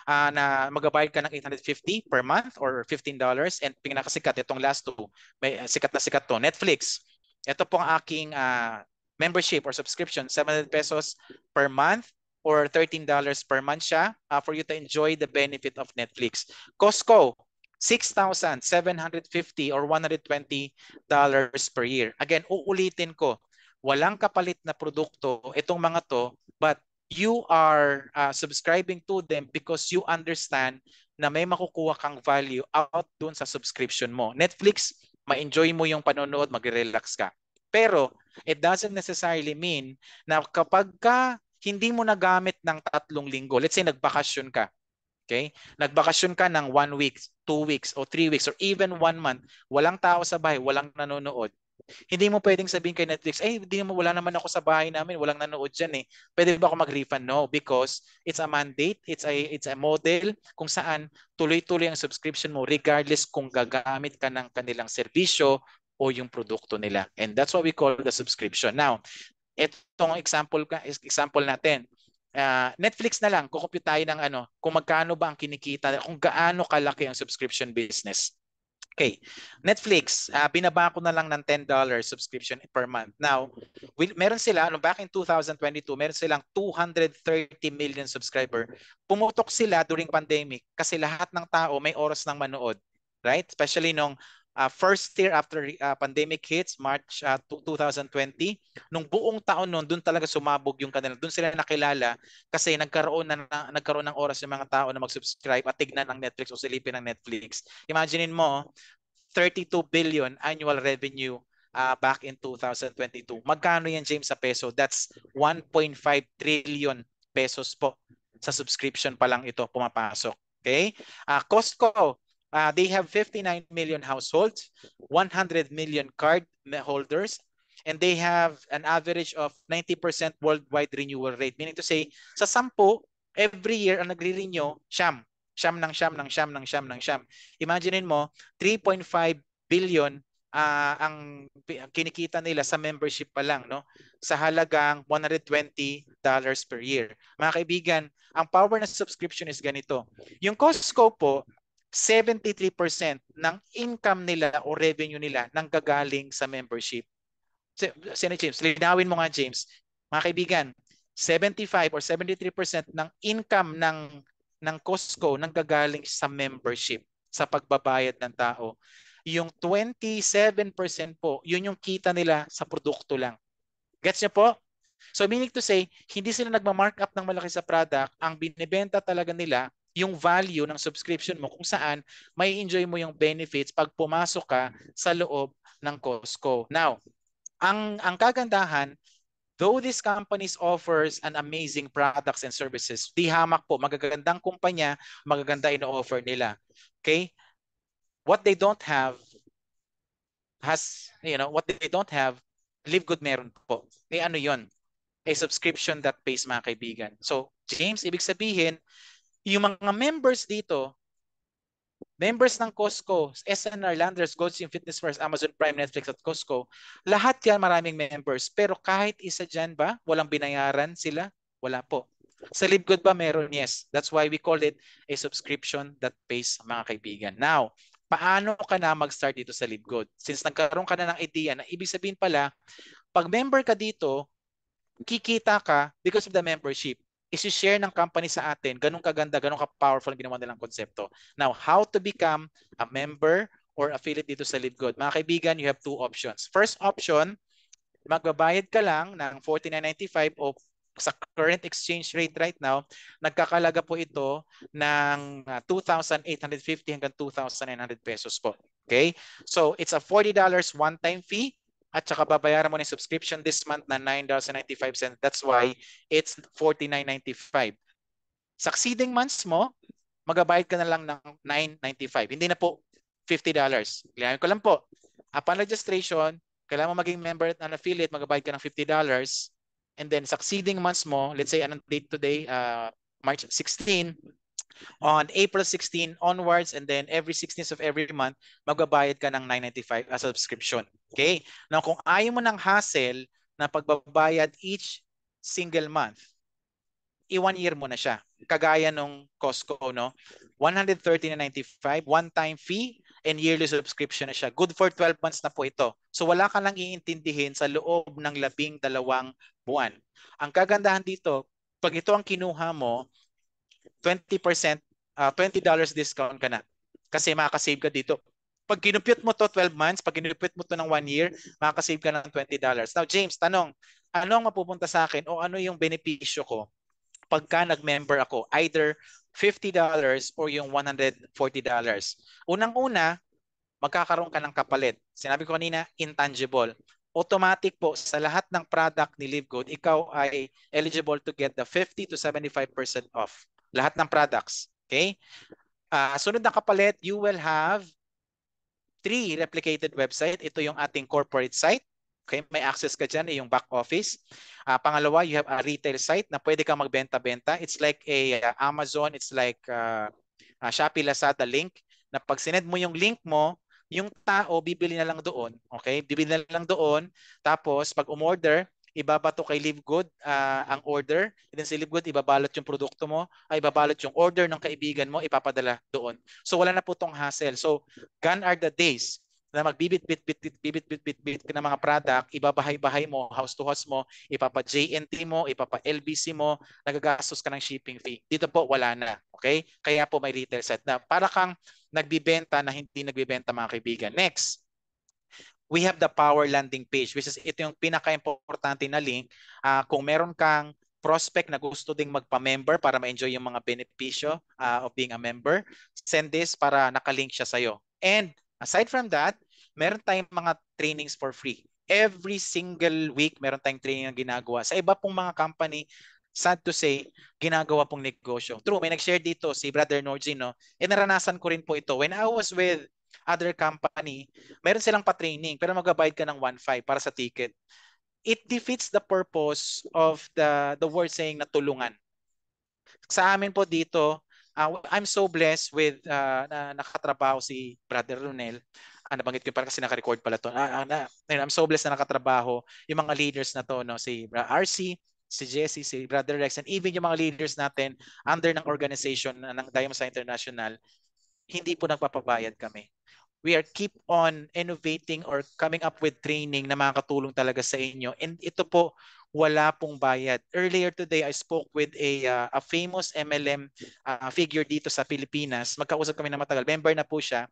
na magabayad ka ng 850 per month or $15 and pinakasikat itong last two, may sikat na sikat to, Netflix. Ito pong aking membership or subscription, 700 pesos per month or $13 per month siya for you to enjoy the benefit of Netflix. Costco, 6,750 or $120 per year. Again, uulitin ko, walang kapalit na produkto itong mga to, but you are subscribing to them because you understand na may makukuha kang value out dun sa subscription mo. Netflix, ma-enjoy mo yung panonood, mag-relax ka. Pero it doesn't necessarily mean na kapag ka hindi mo nagamit ng 3 linggo, let's say nagbakasyon ka, okay? Nagbakasyon ka ng 1 week, 2 weeks, o 3 weeks, or even 1 month, walang tao sa bahay, walang nanonood. Hindi mo pwedeng sabihin kay Netflix, wala naman ako sa bahay namin, walang nanood dyan eh. Pwede ba ako mag-refund? No, because it's a mandate, it's a model kung saan tuloy-tuloy ang subscription mo regardless kung gagamit ka ng kanilang serbisyo o yung produkto nila. And that's what we call the subscription. Now, itong example natin. Netflix na lang, kukumpute tayo ng kung magkano ba ang kinikita, kung gaano kalaki ang subscription business. Okay, Netflix, binaba ko na lang ng $10 subscription per month. Now, meron sila, back in 2022, meron silang 230 million subscriber. Pumutok sila during pandemic kasi lahat ng tao may oras ng manood. Right? Especially nung first year after pandemic hits, March 2020, nung buong taon noon, doon talaga sumabog yung kanila. Doon sila nakilala kasi nagkaroon ng oras yung mga tao na mag-subscribe at tignan ng Netflix o silipin ng Netflix. Imaginein mo, 32 billion annual revenue back in 2022. Magkano yan, James, sa peso? That's 1.5 trillion pesos po sa subscription pa lang ito pumapasok. Okay? Costco, they have 59 million households, 100 million card holders, and they have an average of 90% worldwide renewal rate. Meaning to say, sa 10, every year ang nagre-renew, siyam. Imaginein mo, 3.5 billion ang kinikita nila sa membership pa lang, no, sa halagang $120 per year. Mga kaibigan, ang power ng subscription is ganito. Yung Costco po, 73% ng income nila o revenue nila nanggagaling sa membership. Sino James? Linawin mo nga, James. Mga kaibigan, 75 or 73% ng income ng Costco nanggagaling sa membership, sa pagbabayad ng tao. Yung 27% po, yun yung kita nila sa produkto lang. Gets niyo po? So meaning to say, hindi sila nagma-markup ng malaki sa product. Ang binibenta talaga nila yung value ng subscription mo kung saan may enjoy mo yung benefits pag pumasok ka sa loob ng Costco. Now, ang kagandahan, though these companies offers an amazing products and services, di hamak po, magagandang kumpanya, magaganda ino-offer nila. Okay? What they don't have what they don't have, Live Good meron po. Eh ano yon? A subscription that pays, mga kaibigan. So, James, ibig sabihin, yung mga members dito, members ng Costco, SNR, Landers, Goldstein, Fitness First, Amazon Prime, Netflix at Costco, lahat yan maraming members. Pero kahit isa dyan ba, walang binayaran sila? Wala po. Sa Live Good ba meron? Yes. That's why we call it a subscription that pays, mga kaibigan. Now, paano ka na mag-start dito sa Live Good? Since nagkaroon ka na ng idea na ibig sabihin pala, pag member ka dito, kikita ka because of the membership. I-share ng company sa atin, ganun kaganda, ganun ka-powerful ang ginawa nilang konsepto. Now, how to become a member or affiliate dito sa Live Good? Mga kaibigan, you have two options. First option, magbabayad ka lang ng $49.95 o sa current exchange rate right now, nagkakalaga po ito ng 2,850 hanggang 2,900 pesos po. Okay? So, it's a $40 one-time fee at saka babayaran mo ng subscription this month na $9.95. That's why it's $49.95. Succeeding months mo, magabayad ka na lang ng $9.95. Hindi na po $50. Kailangan ko lang po. Upon registration, kailangan mo maging member at an affiliate, magabayad ka ng $50. And then succeeding months mo, let's say anong date today, March 16, on April 16 onwards, and then every 16th of every month, magbabayad ka ng $9.95 as a subscription. Okay? Now, kung ayaw mo ng hassle na pagbabayad each single month, i-1 year mo na siya. Kagaya nung Costco, no? $130.95, one-time fee, and yearly subscription na siya. Good for 12 months na po ito. So wala ka lang iintindihin sa loob ng 12 buwan. Ang kagandahan dito, pag ito ang kinuha mo, 20%, $20 discount ka na. Kasi makakasave ka dito. Pag kinupit mo to 12 months, pag kinupit mo to ng 1 year, makakasave ka ng $20. Now, James, tanong, ano ang mapupunta sa akin o ano yung benepisyo ko pagka nag-member ako? Either $50 or yung $140. Unang-una, magkakaroon ka ng kapalit. Sinabi ko kanina, intangible. Automatic po sa lahat ng product ni Live Good, ikaw ay eligible to get the 50 to 75% off. Lahat ng products. Okay? Sunod na kapalit, you will have 3 replicated website. Ito yung ating corporate site. Okay, may access ka dyan, yung back office. Pangalawa, you have a retail site na pwede kang magbenta-benta. It's like a Amazon, it's like Shopee, Lazada link na pag sinend mo yung link mo, yung tao bibili na lang doon. Okay, bibili na lang doon. Tapos pag umorder, ibabato kay Live Good ang order. And then si Live Good, ibabalot yung produkto mo, ay ibabalot yung order ng kaibigan mo, ipapadala doon. So wala na po tong hassle. So gone are the days na magbibit-bit ka ng mga product, ibabahay-bahay mo, house to house mo, ipapa-JNT mo, ipapa-LBC mo, nagagastos ka ng shipping fee. Dito po wala na. Okay? Kaya po may retail set na para kang nagbibenta na hindi nagbibenta, mga kaibigan. Next, we have the power landing page, which is ito yung pinaka-importante na link. Kung meron kang prospect na gusto ding magpa-member para ma-enjoy yung mga benepisyo of being a member, send this para nakalink siya sa'yo. And aside from that, meron tayong mga trainings for free. Every single week, meron tayong training na ginagawa. Sa iba pong mga company, sad to say, ginagawa pong negosyo. True, may nag-share dito si Brother Norgin, no? E naranasan ko rin po ito. When I was with other company, meron silang pa-training, pero magbabayad ka ng 1.5 para sa ticket. It defeats the purpose of the word saying na tulungan. Sa amin po dito, I'm so blessed with na nakatrabaho si Brother Ronel. nabanggit ko para kasi naka-record pala to. I'm so blessed na nakatrabaho yung mga leaders na to, no, si RC, si Jesse, si Brother Rex, and even yung mga leaders natin under ng organization ng Diamond International, hindi po nagpapabayad kami. We are keep on innovating or coming up with training na makakatulong talaga sa inyo. And ito po, wala pong bayad. Earlier today, I spoke with a famous MLM figure dito sa Pilipinas. Magkausap kami na matagal. Member na po siya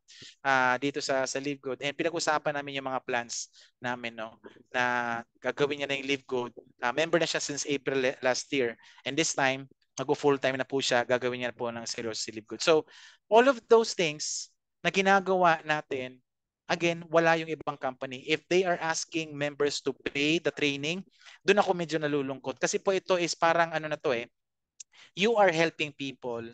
dito sa Live Good. And pinag-usapan namin yung mga plans namin, no, na gagawin niya na yung Live Good. Member na siya since April last year. And this time, mag-full-time na po siya. Gagawin niya po ng seryoso si Live Good. So, all of those things na ginagawa natin, again, wala yung ibang company. If they are asking members to pay the training, doon ako medyo nalulungkot. Kasi po ito is parang ano na to you are helping people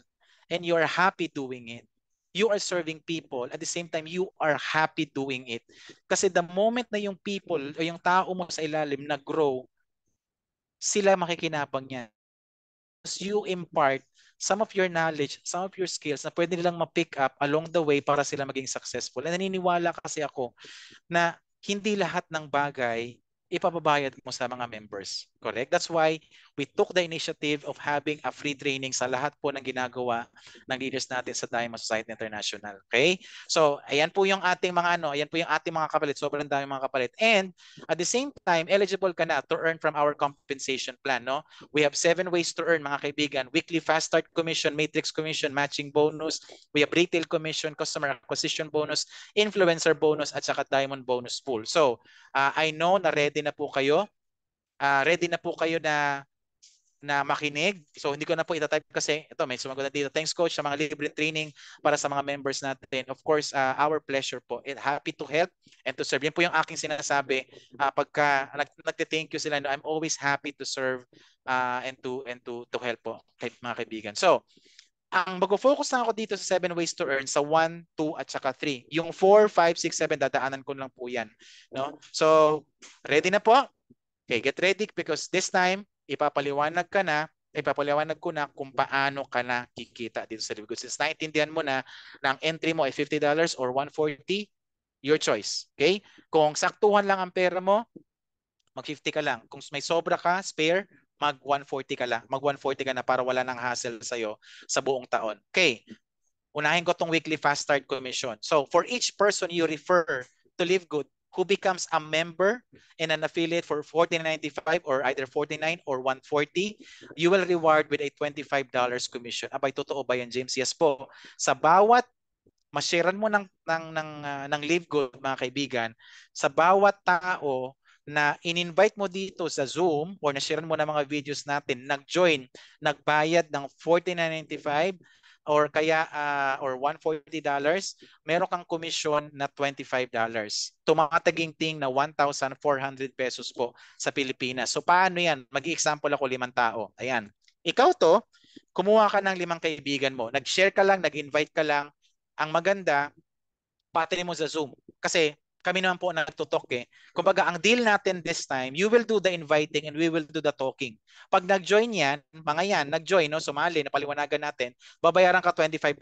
and you are happy doing it. You are serving people. At the same time, you are happy doing it. Kasi the moment na yung people o yung tao mo sa ilalim nag-grow, sila makikinabang niyan. You impart some of your knowledge, some of your skills na pwede nilang ma-pick up along the way para sila maging successful. And naniniwala kasi ako na hindi lahat ng bagay ipapabayad mo sa mga members. Correct? That's why we took the initiative of having a free training sa lahat po ng ginagawa ng leaders natin sa Diamond Society International. Okay? So, ayan po yung ating mga ayan po yung ating mga kapalit. Sobrang dami mga kapalit. And at the same time, eligible ka na to earn from our compensation plan, no? We have 7 ways to earn, mga kaibigan. Weekly fast start commission, matrix commission, matching bonus. We have retail commission, customer acquisition bonus, influencer bonus, at saka diamond bonus pool. So, I know na ready na po kayo. Ready na po kayo na makinig. So hindi ko na po itatype kasi ito may sumagot na dito. Thanks coach sa mga libre training para sa mga members natin. Of course, our pleasure po. Happy to help and to serve. Yan po yung aking sinasabi pagka nagte-thank you sila. No, I'm always happy to serve and to help po mga kaibigan. So, ang mag-focus na ako dito sa 7 ways to earn sa 1, 2 at saka 3. Yung 4, 5, 6, 7 dadaanan ko lang po 'yan, no? So, ready na po? Okay, get ready because this time ipapaliwanag ko na kung paano ka na kikita dito sa Live Good. Since naintindihan mo na ang entry mo ay $50 or 140, your choice. Okay? Kung saktuhan lang ang pera mo, mag-50 ka lang. Kung may sobra ka, spare, mag-140 ka lang. Mag-140 ka na para wala nang hassle sa'yo sa buong taon. Okay. Unahin ko tong weekly fast start commission. So, for each person you refer to Live Good who becomes a member and an affiliate for $14.95 or either $49 or $140, you will reward with a $25 commission. Abay, totoo ba yan, James? Yes po. Sa bawat ma-sharean mo ng Live Good, mga kaibigan, sa bawat tao na in-invite mo dito sa Zoom or na-sharean mo ng mga videos natin, nag-join, nagbayad ng $49.95 or kaya or $140, meron kang komisyon na $25. Tumataginting na 1,400 pesos po sa Pilipinas. So paano yan? Mag-i-example ako 5 tao. Ayan. Ikaw to, kumuha ka ng 5 kaibigan mo. Nag-share ka lang, nag-invite ka lang. Ang maganda, pati mo sa Zoom. Kasi kami naman po nagtutok Kumbaga, ang deal natin this time, you will do the inviting and we will do the talking. Pag nag-join yan, mga yan, nag-join, no, sumali, napaliwanagan natin, babayaran ka $25.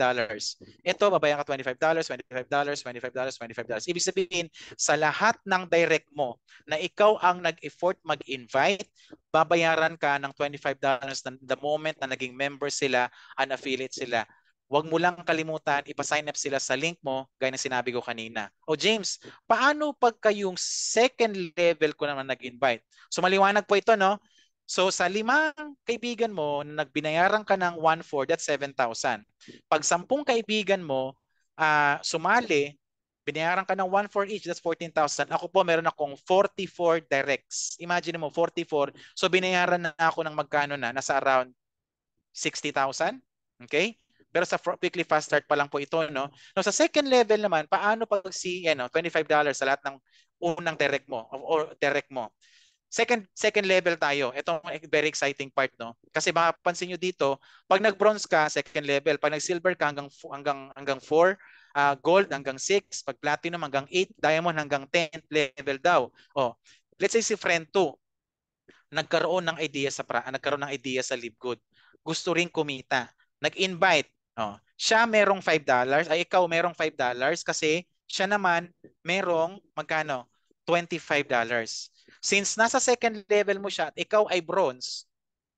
Ito, babayaran ka $25, $25, $25, $25. Ibig sabihin, sa lahat ng direct mo na ikaw ang nag-effort mag-invite, babayaran ka ng $25 the moment na naging member sila, an affiliate sila. Huwag mo lang kalimutan, ipasign up sila sa link mo, gaya ng sinabi ko kanina. O James, paano pagka yung second level ko naman nag-invite? So maliwanag po ito, no? So sa 5 kaibigan mo, nagbinayaran ka ng 1/4, that's 7,000. Pag 10 kaibigan mo, sumali, binayaran ka ng 1/4 each, that's 14,000. Ako po, meron akong 44 directs. Imagine mo, 44. So binayaran na ako ng magkano na? Nasa around 60,000. Okay? Pero sa weekly fast start pa lang po ito, no? No, sa second level naman, paano pag si $25 sa lahat ng unang direct mo or direct mo. Second level tayo. Ito very exciting part, no? Kasi mapapansin niyo dito, pag nag-bronze ka, second level, pag nag-silver ka hanggang 4, gold hanggang 6, pag platinum hanggang 8, diamond hanggang 10th level daw. Oh, let's say si friend 2 nagkaroon ng idea sa Live Good. Gusto ring kumita. Nag-invite. Oh, siya merong $5, ay ikaw merong $5 kasi Siya naman, merong magkano? $25. Since nasa second level mo siya at ikaw ay bronze,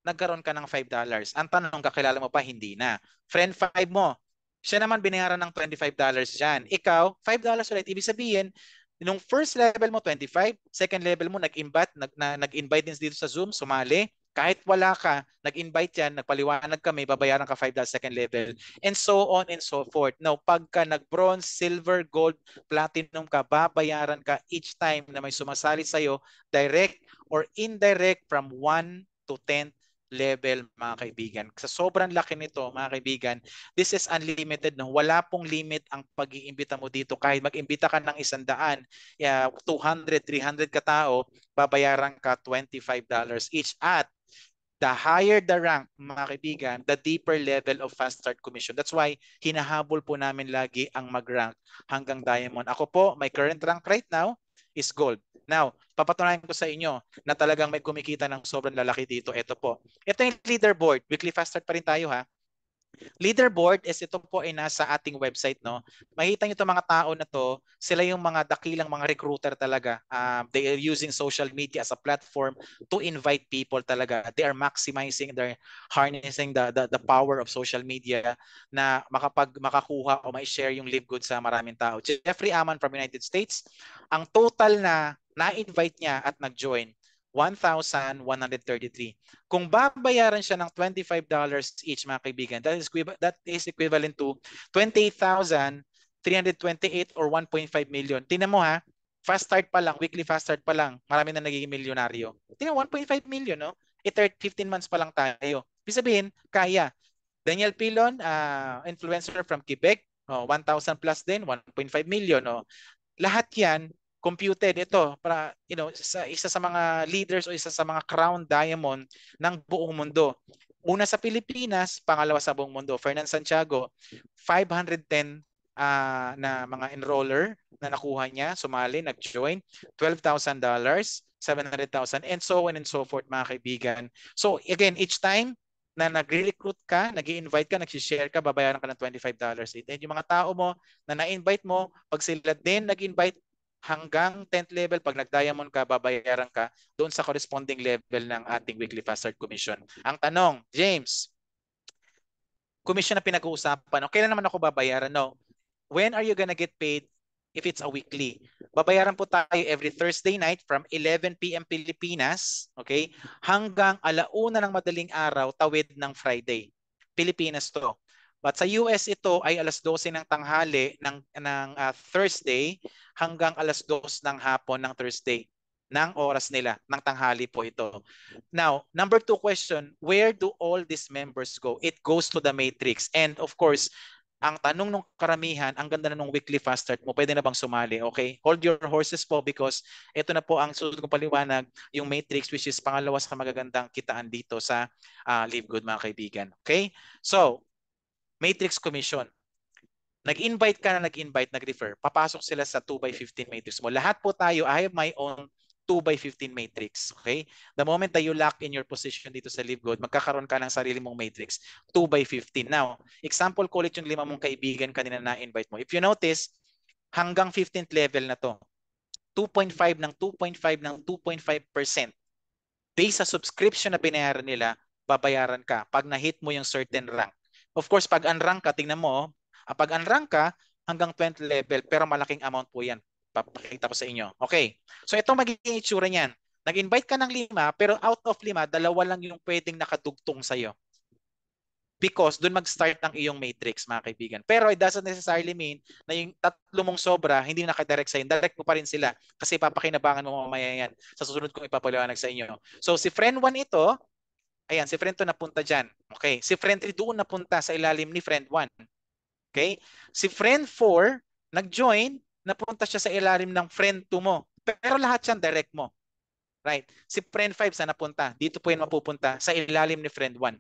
nagkaroon ka ng $5. Ang tanong, kakilala mo pa? Hindi na. Friend 5 mo, siya naman binayaran ng $25 dyan. Ikaw, $5 ulit. Ibig sabihin, nung first level mo, 25, second level mo, nag-invite din dito sa Zoom, sumali. Kahit wala ka, nag-invite yan, nagpaliwanag kami, babayaran ka $5 second level. And so on and so forth. Now, pagka nag-bronze, silver, gold, platinum ka, babayaran ka each time na may sumasali sa'yo, direct or indirect from 1 to 10 level, mga kaibigan. Sa sobrang laki nito, mga kaibigan, this is unlimited. No? Wala pong limit ang pag-iimbita mo dito. Kahit mag-imbita ka ng 100, 200, 300 katao, babayaran ka $25 each. At the higher the rank, mga kaibigan, the deeper level of fast start commission. That's why hinahabol po namin lagi ang mag-rank hanggang diamond. Ako po, my current rank right now is gold. Now, papatunayan ko sa inyo na talagang may kumikita ng sobrang lalaki dito. Ito po. Ito yung leaderboard. Weekly fast start pa rin tayo ha. Leaderboard is ito po ay nasa ating website, no? Makita niyo 'tong mga tao na to, sila yung mga dakilang mga recruiter talaga. They are using social media as a platform to invite people talaga. They are maximizing, they're harnessing the power of social media na makakuha o mai-share yung live good sa maraming tao. Jeffrey Aman from United States, ang total na na-invite niya at nag-join 1,133. Kung babayaran siya ng $25 each, mga kaibigan, that is equivalent to 28,328 or 1.5 million. Tingnan mo ha, fast start pa lang, weekly fast start pa lang, marami na nagiging milyonaryo. Tingnan, 1.5 million, no? 15 months pa lang tayo. Ibig sabihin, kaya. Daniel Pilon, influencer from Quebec, 1,000 plus din, 1.5 million. Lahat yan, computed ito para isa sa mga leaders o isa sa mga crown diamond ng buong mundo. Una sa Pilipinas, pangalawa sa buong mundo. Fernan Santiago, 510 na mga enroller na nakuha niya, sumali, nag-join, $12,000, 700,000, and so on and so forth, mga kaibigan. So again, each time na nag-recruit ka, nag-i-invite ka, nag-share ka, babayaran ka ng $25. And yung mga tao mo na na-invite mo, pag sila din nag-invite hanggang 10th level, pag nag-diamond ka, babayaran ka doon sa corresponding level ng ating weekly fast start commission. Ang tanong, James, commission na pinag-uusapan, no? Kailan naman ako babayaran? No. When are you gonna get paid if it's a weekly? Babayaran po tayo every Thursday night from 11 p.m. Pilipinas, okay, hanggang 1:00 ng madaling araw, tawid ng Friday. Pilipinas to. But sa US ito ay 12:00 ng tanghali ng Thursday hanggang 2:00 ng hapon ng Thursday ng oras nila, ng tanghali po ito. Now, number 2 question, where do all these members go? It goes to the matrix. And of course, ang tanong ng karamihan, ang ganda na nung weekly fast start mo, pwede na bang sumali? Okay? Hold your horses po because ito na po ang susunod kong paliwanag, yung matrix, which is pangalawa sa magagandang kitaan dito sa Live Good, mga kaibigan. Okay? So, matrix commission. Nag-invite ka na nag-invite, nag-refer, papasok sila sa 2x15 matrix mo. Lahat po tayo, I have my own 2x15 matrix. Okay? The moment that you lock in your position dito sa Live Good, magkakaroon ka ng sarili mong matrix, 2x15. Now, example ko ulit yung 5 mong kaibigan kanina na-invite mo. If you notice, hanggang 15th level na to, 2.5 ng 2.5 ng 2.5% based sa subscription na binayaran nila, babayaran ka pag na-hit mo yung certain rank. Of course, pag unrank ka, tingnan mo, pag unrank ka, hanggang 20th level, pero malaking amount po yan. Papakita ko sa inyo. Okay. So ito magiging itsura niyan. Nag-invite ka ng 5, pero out of 5, 2 lang yung pwedeng nakadugtong sa'yo. Because doon mag-start ang iyong matrix, mga kaibigan. Pero it doesn't necessarily mean na yung 3 mong sobra, hindi nakadirect sa'yo. Direct mo pa rin sila kasi papakinabangan mo mamaya yan sa susunod kong ipapaliwanag sa inyo. So si friend 1 ito, ayan, si friend 2 napunta dyan. Okay. Si friend 3 doon napunta sa ilalim ni friend 1. Okay? Si friend 4, nag-join, napunta siya sa ilalim ng friend 2 mo. Pero lahat yan direct mo. Right? Si friend 5 saan napunta? Dito po yan mapupunta sa ilalim ni friend 1.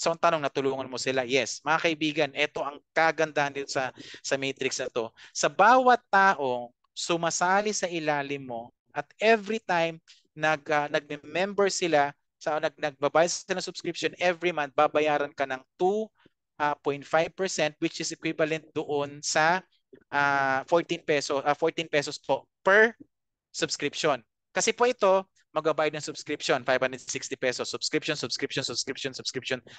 So ang tanong, natulungan mo sila? Yes. Mga kaibigan, ito ang kagandahan dito sa matrix na to. Sa bawat taong sumasali sa ilalim mo at every time nag-member sila, nagbabayad sila ng subscription, every month, babayaran ka ng 2.5% which is equivalent doon sa 14 pesos po per subscription. Kasi po ito, magbabayad ng subscription, 560 pesos. Subscription.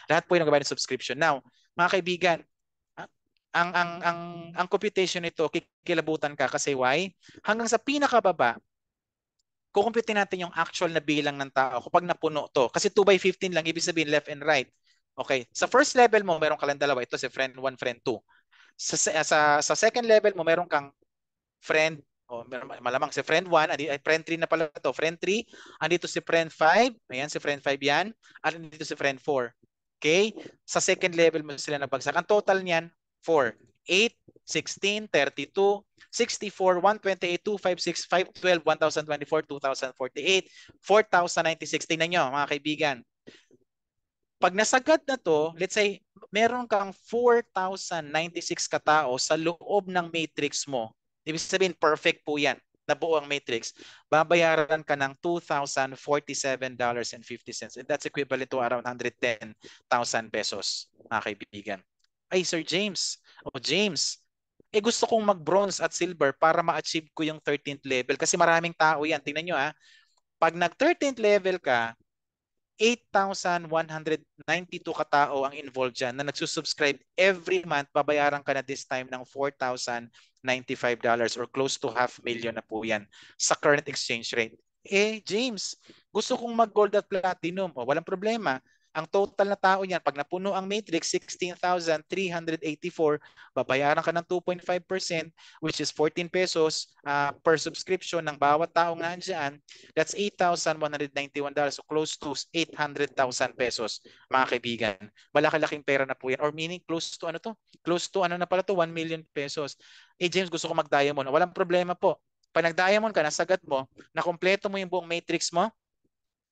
Lahat po yung magbabayad ng subscription. Now, mga kaibigan, ang computation nito, kikilabutan ka kasi why? Hanggang sa pinakababa, kukumputin natin yung actual na bilang ng tao kapag napuno to. Kasi 2 by 15 lang, ibig sabihin left and right. Okay, sa first level mo, meron ka lang dalawa. Ito si friend 1, friend 2. Sa second level mo, meron kang friend, malamang si friend 1, friend 3 na pala to. Friend 3, andito si friend 5. Ayan, si friend 5 yan. At andito si friend 4. Okay? Sa second level mo sila nabagsak. Ang total niyan, 4. 8, 16, 32, 64, 128, 256, 512, 1024, 2048, 4096. Tingnan nyo mga kaibigan. Pag nasagad na to, let's say, meron kang 4,096 katao sa loob ng matrix mo. Ibig sabihin, perfect po yan. Nabuo ang matrix. Babayaran ka ng $2,047.50. And that's equivalent to around 110,000 pesos, mga kaibigan. Ay, Sir James. James, gusto kong mag-bronze at silver para ma-achieve ko yung 13th level. Kasi maraming tao yan. Tingnan nyo pag nag-13th level ka, 8,192 katao ang involved dyan na nagsusubscribe every month, babayaran ka na this time ng $4,095 or close to 500,000 na po yan sa current exchange rate. James, gusto kong mag-gold at platinum. Walang problema. Ang total na tao niyan, pag napuno ang matrix, 16,384, babayaran ka ng 2.5%, which is 14 pesos per subscription ng bawat tao nga dyan. That's $8,191, so close to 800,000 pesos, mga kaibigan. Malaki-laking pera na po yan. Or meaning, close to Close to na pala to, 1 million pesos. James, gusto ko mag-diamond. Walang problema po. Pag nag-diamond ka, nasagat mo, nakompleto mo yung buong matrix mo,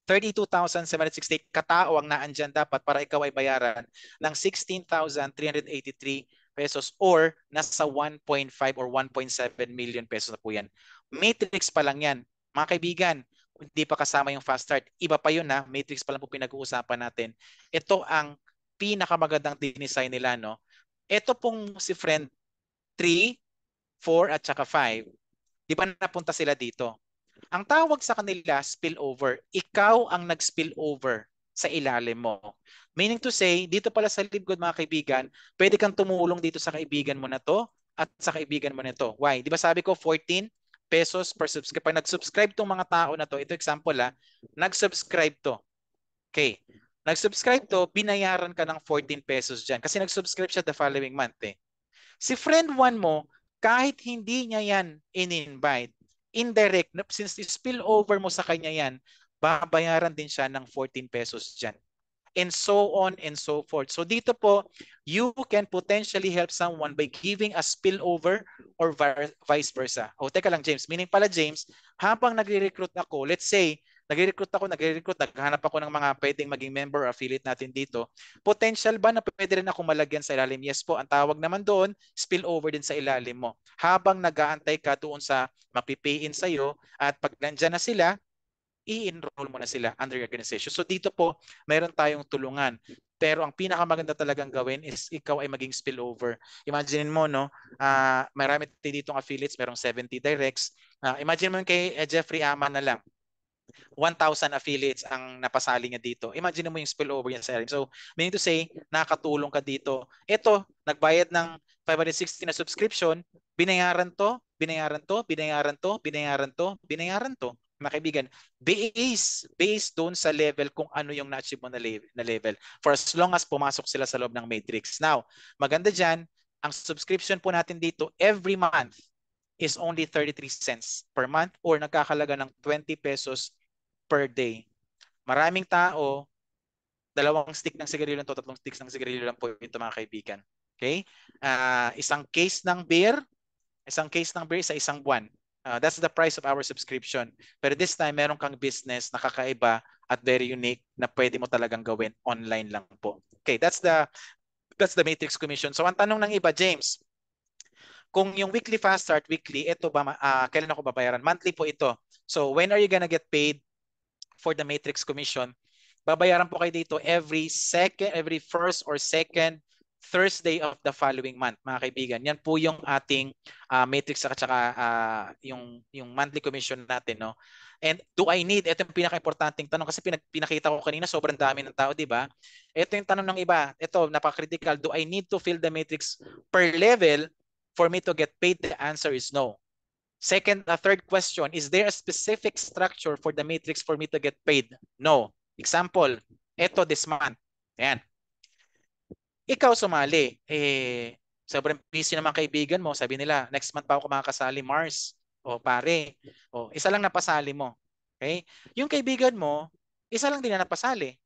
32,768 katao ang naandyan dapat para ikaw ay bayaran ng 16,383 pesos or nasa 1.5 or 1.7 million pesos na po yan. Matrix pa lang yan. Mga kaibigan, hindi pa kasama yung fast start. Iba pa yun Matrix pa lang po pinag-uusapan natin. Ito ang pinakamagandang design nila. Ito pong si friend 3, 4 at saka 5. Di ba napunta sila dito? Ang tawag sa kanila, spillover. Ikaw ang nag-spillover sa ilalim mo. Meaning to say, dito pala sa Libgod mga kaibigan, pwede kang tumulong dito sa kaibigan mo na to at sa kaibigan mo na to. Why? Di ba sabi ko 14 pesos per subscribe. Pag nag-subscribe tong mga tao na to, ito example nag-subscribe to. Okay. Nag-subscribe to, binayaran ka ng 14 pesos dyan. Kasi nag-subscribe siya the following month Si friend 1 mo, kahit hindi niya yan in-invite, indirect, since spill over mo sa kanya yan, babayaran din siya ng 14 pesos dyan. And so on and so forth. So dito po, you can potentially help someone by giving a spillover or vice versa. Teka lang James, meaning pala James, habang nagre-recruit ako, let's say, naghahanap ako ng mga pwedeng maging member or affiliate natin dito. Potential ba na pwede rin ako malagyan sa ilalim? Yes po. Ang tawag naman doon, spill over din sa ilalim mo. Habang nag-aantay ka doon sa mapipay-in sa'yo at pag nandyan na sila, i-enroll mo na sila under your organization. So dito po, mayroon tayong tulungan. Pero ang pinakamaganda talagang gawin is ikaw ay maging spillover. Imagine mo, marami ditong affiliates, merong 70 directs. Imagine mo kay Jeffrey Ama na lang. 1,000 affiliates ang napasali niya dito. Imagine mo yung spillover yan sa area. So, meaning to say, nakatulong ka dito. Ito, nagbayad ng 560 na subscription, binayaran to, mga kaibigan, based doon sa level kung ano yung na-achieve mo na level. For as long as pumasok sila sa loob ng matrix. Now, maganda dyan, ang subscription po natin dito every month is only 33 cents per month or nagkakalaga ng 20 pesos per day. Maraming tao, 2 stick ng sigarilyo lang to, 3 sticks ng sigarilyo lang po ito mga kaibigan. Okay? Isang case ng beer sa isang buwan. That's the price of our subscription. Pero this time, meron kang business na kakaiba at very unique na pwede mo talagang gawin online lang po. Okay, that's the Matrix Commission. So ang tanong ng iba, James, kung yung weekly fast start, ito ba, kailan ako babayaran? Monthly po ito. So when are you gonna get paid for the Matrix Commission? Babayaran po kayo dito every first or second Thursday of the following month, mga kaibigan. Yan po yung ating matrix at saka yung monthly commission natin, no? And do I need, ito yung pinaka-importanting tanong kasi pinakita ko kanina, sobrang dami ng tao, di ba? Ito yung tanong ng iba. Ito, napaka-critical. Do I need to fill the matrix per level for me to get paid? The answer is no. Third question, is there a specific structure for the matrix for me to get paid? No. Example, ito this month. Ayan. Ikaw sumali, sobrang busy naman kaibigan mo, sabi nila, next month pa ako makakasali, Mars. O pare, isa lang napasali mo. Okay? Yung kaibigan mo, isa lang din na napasali.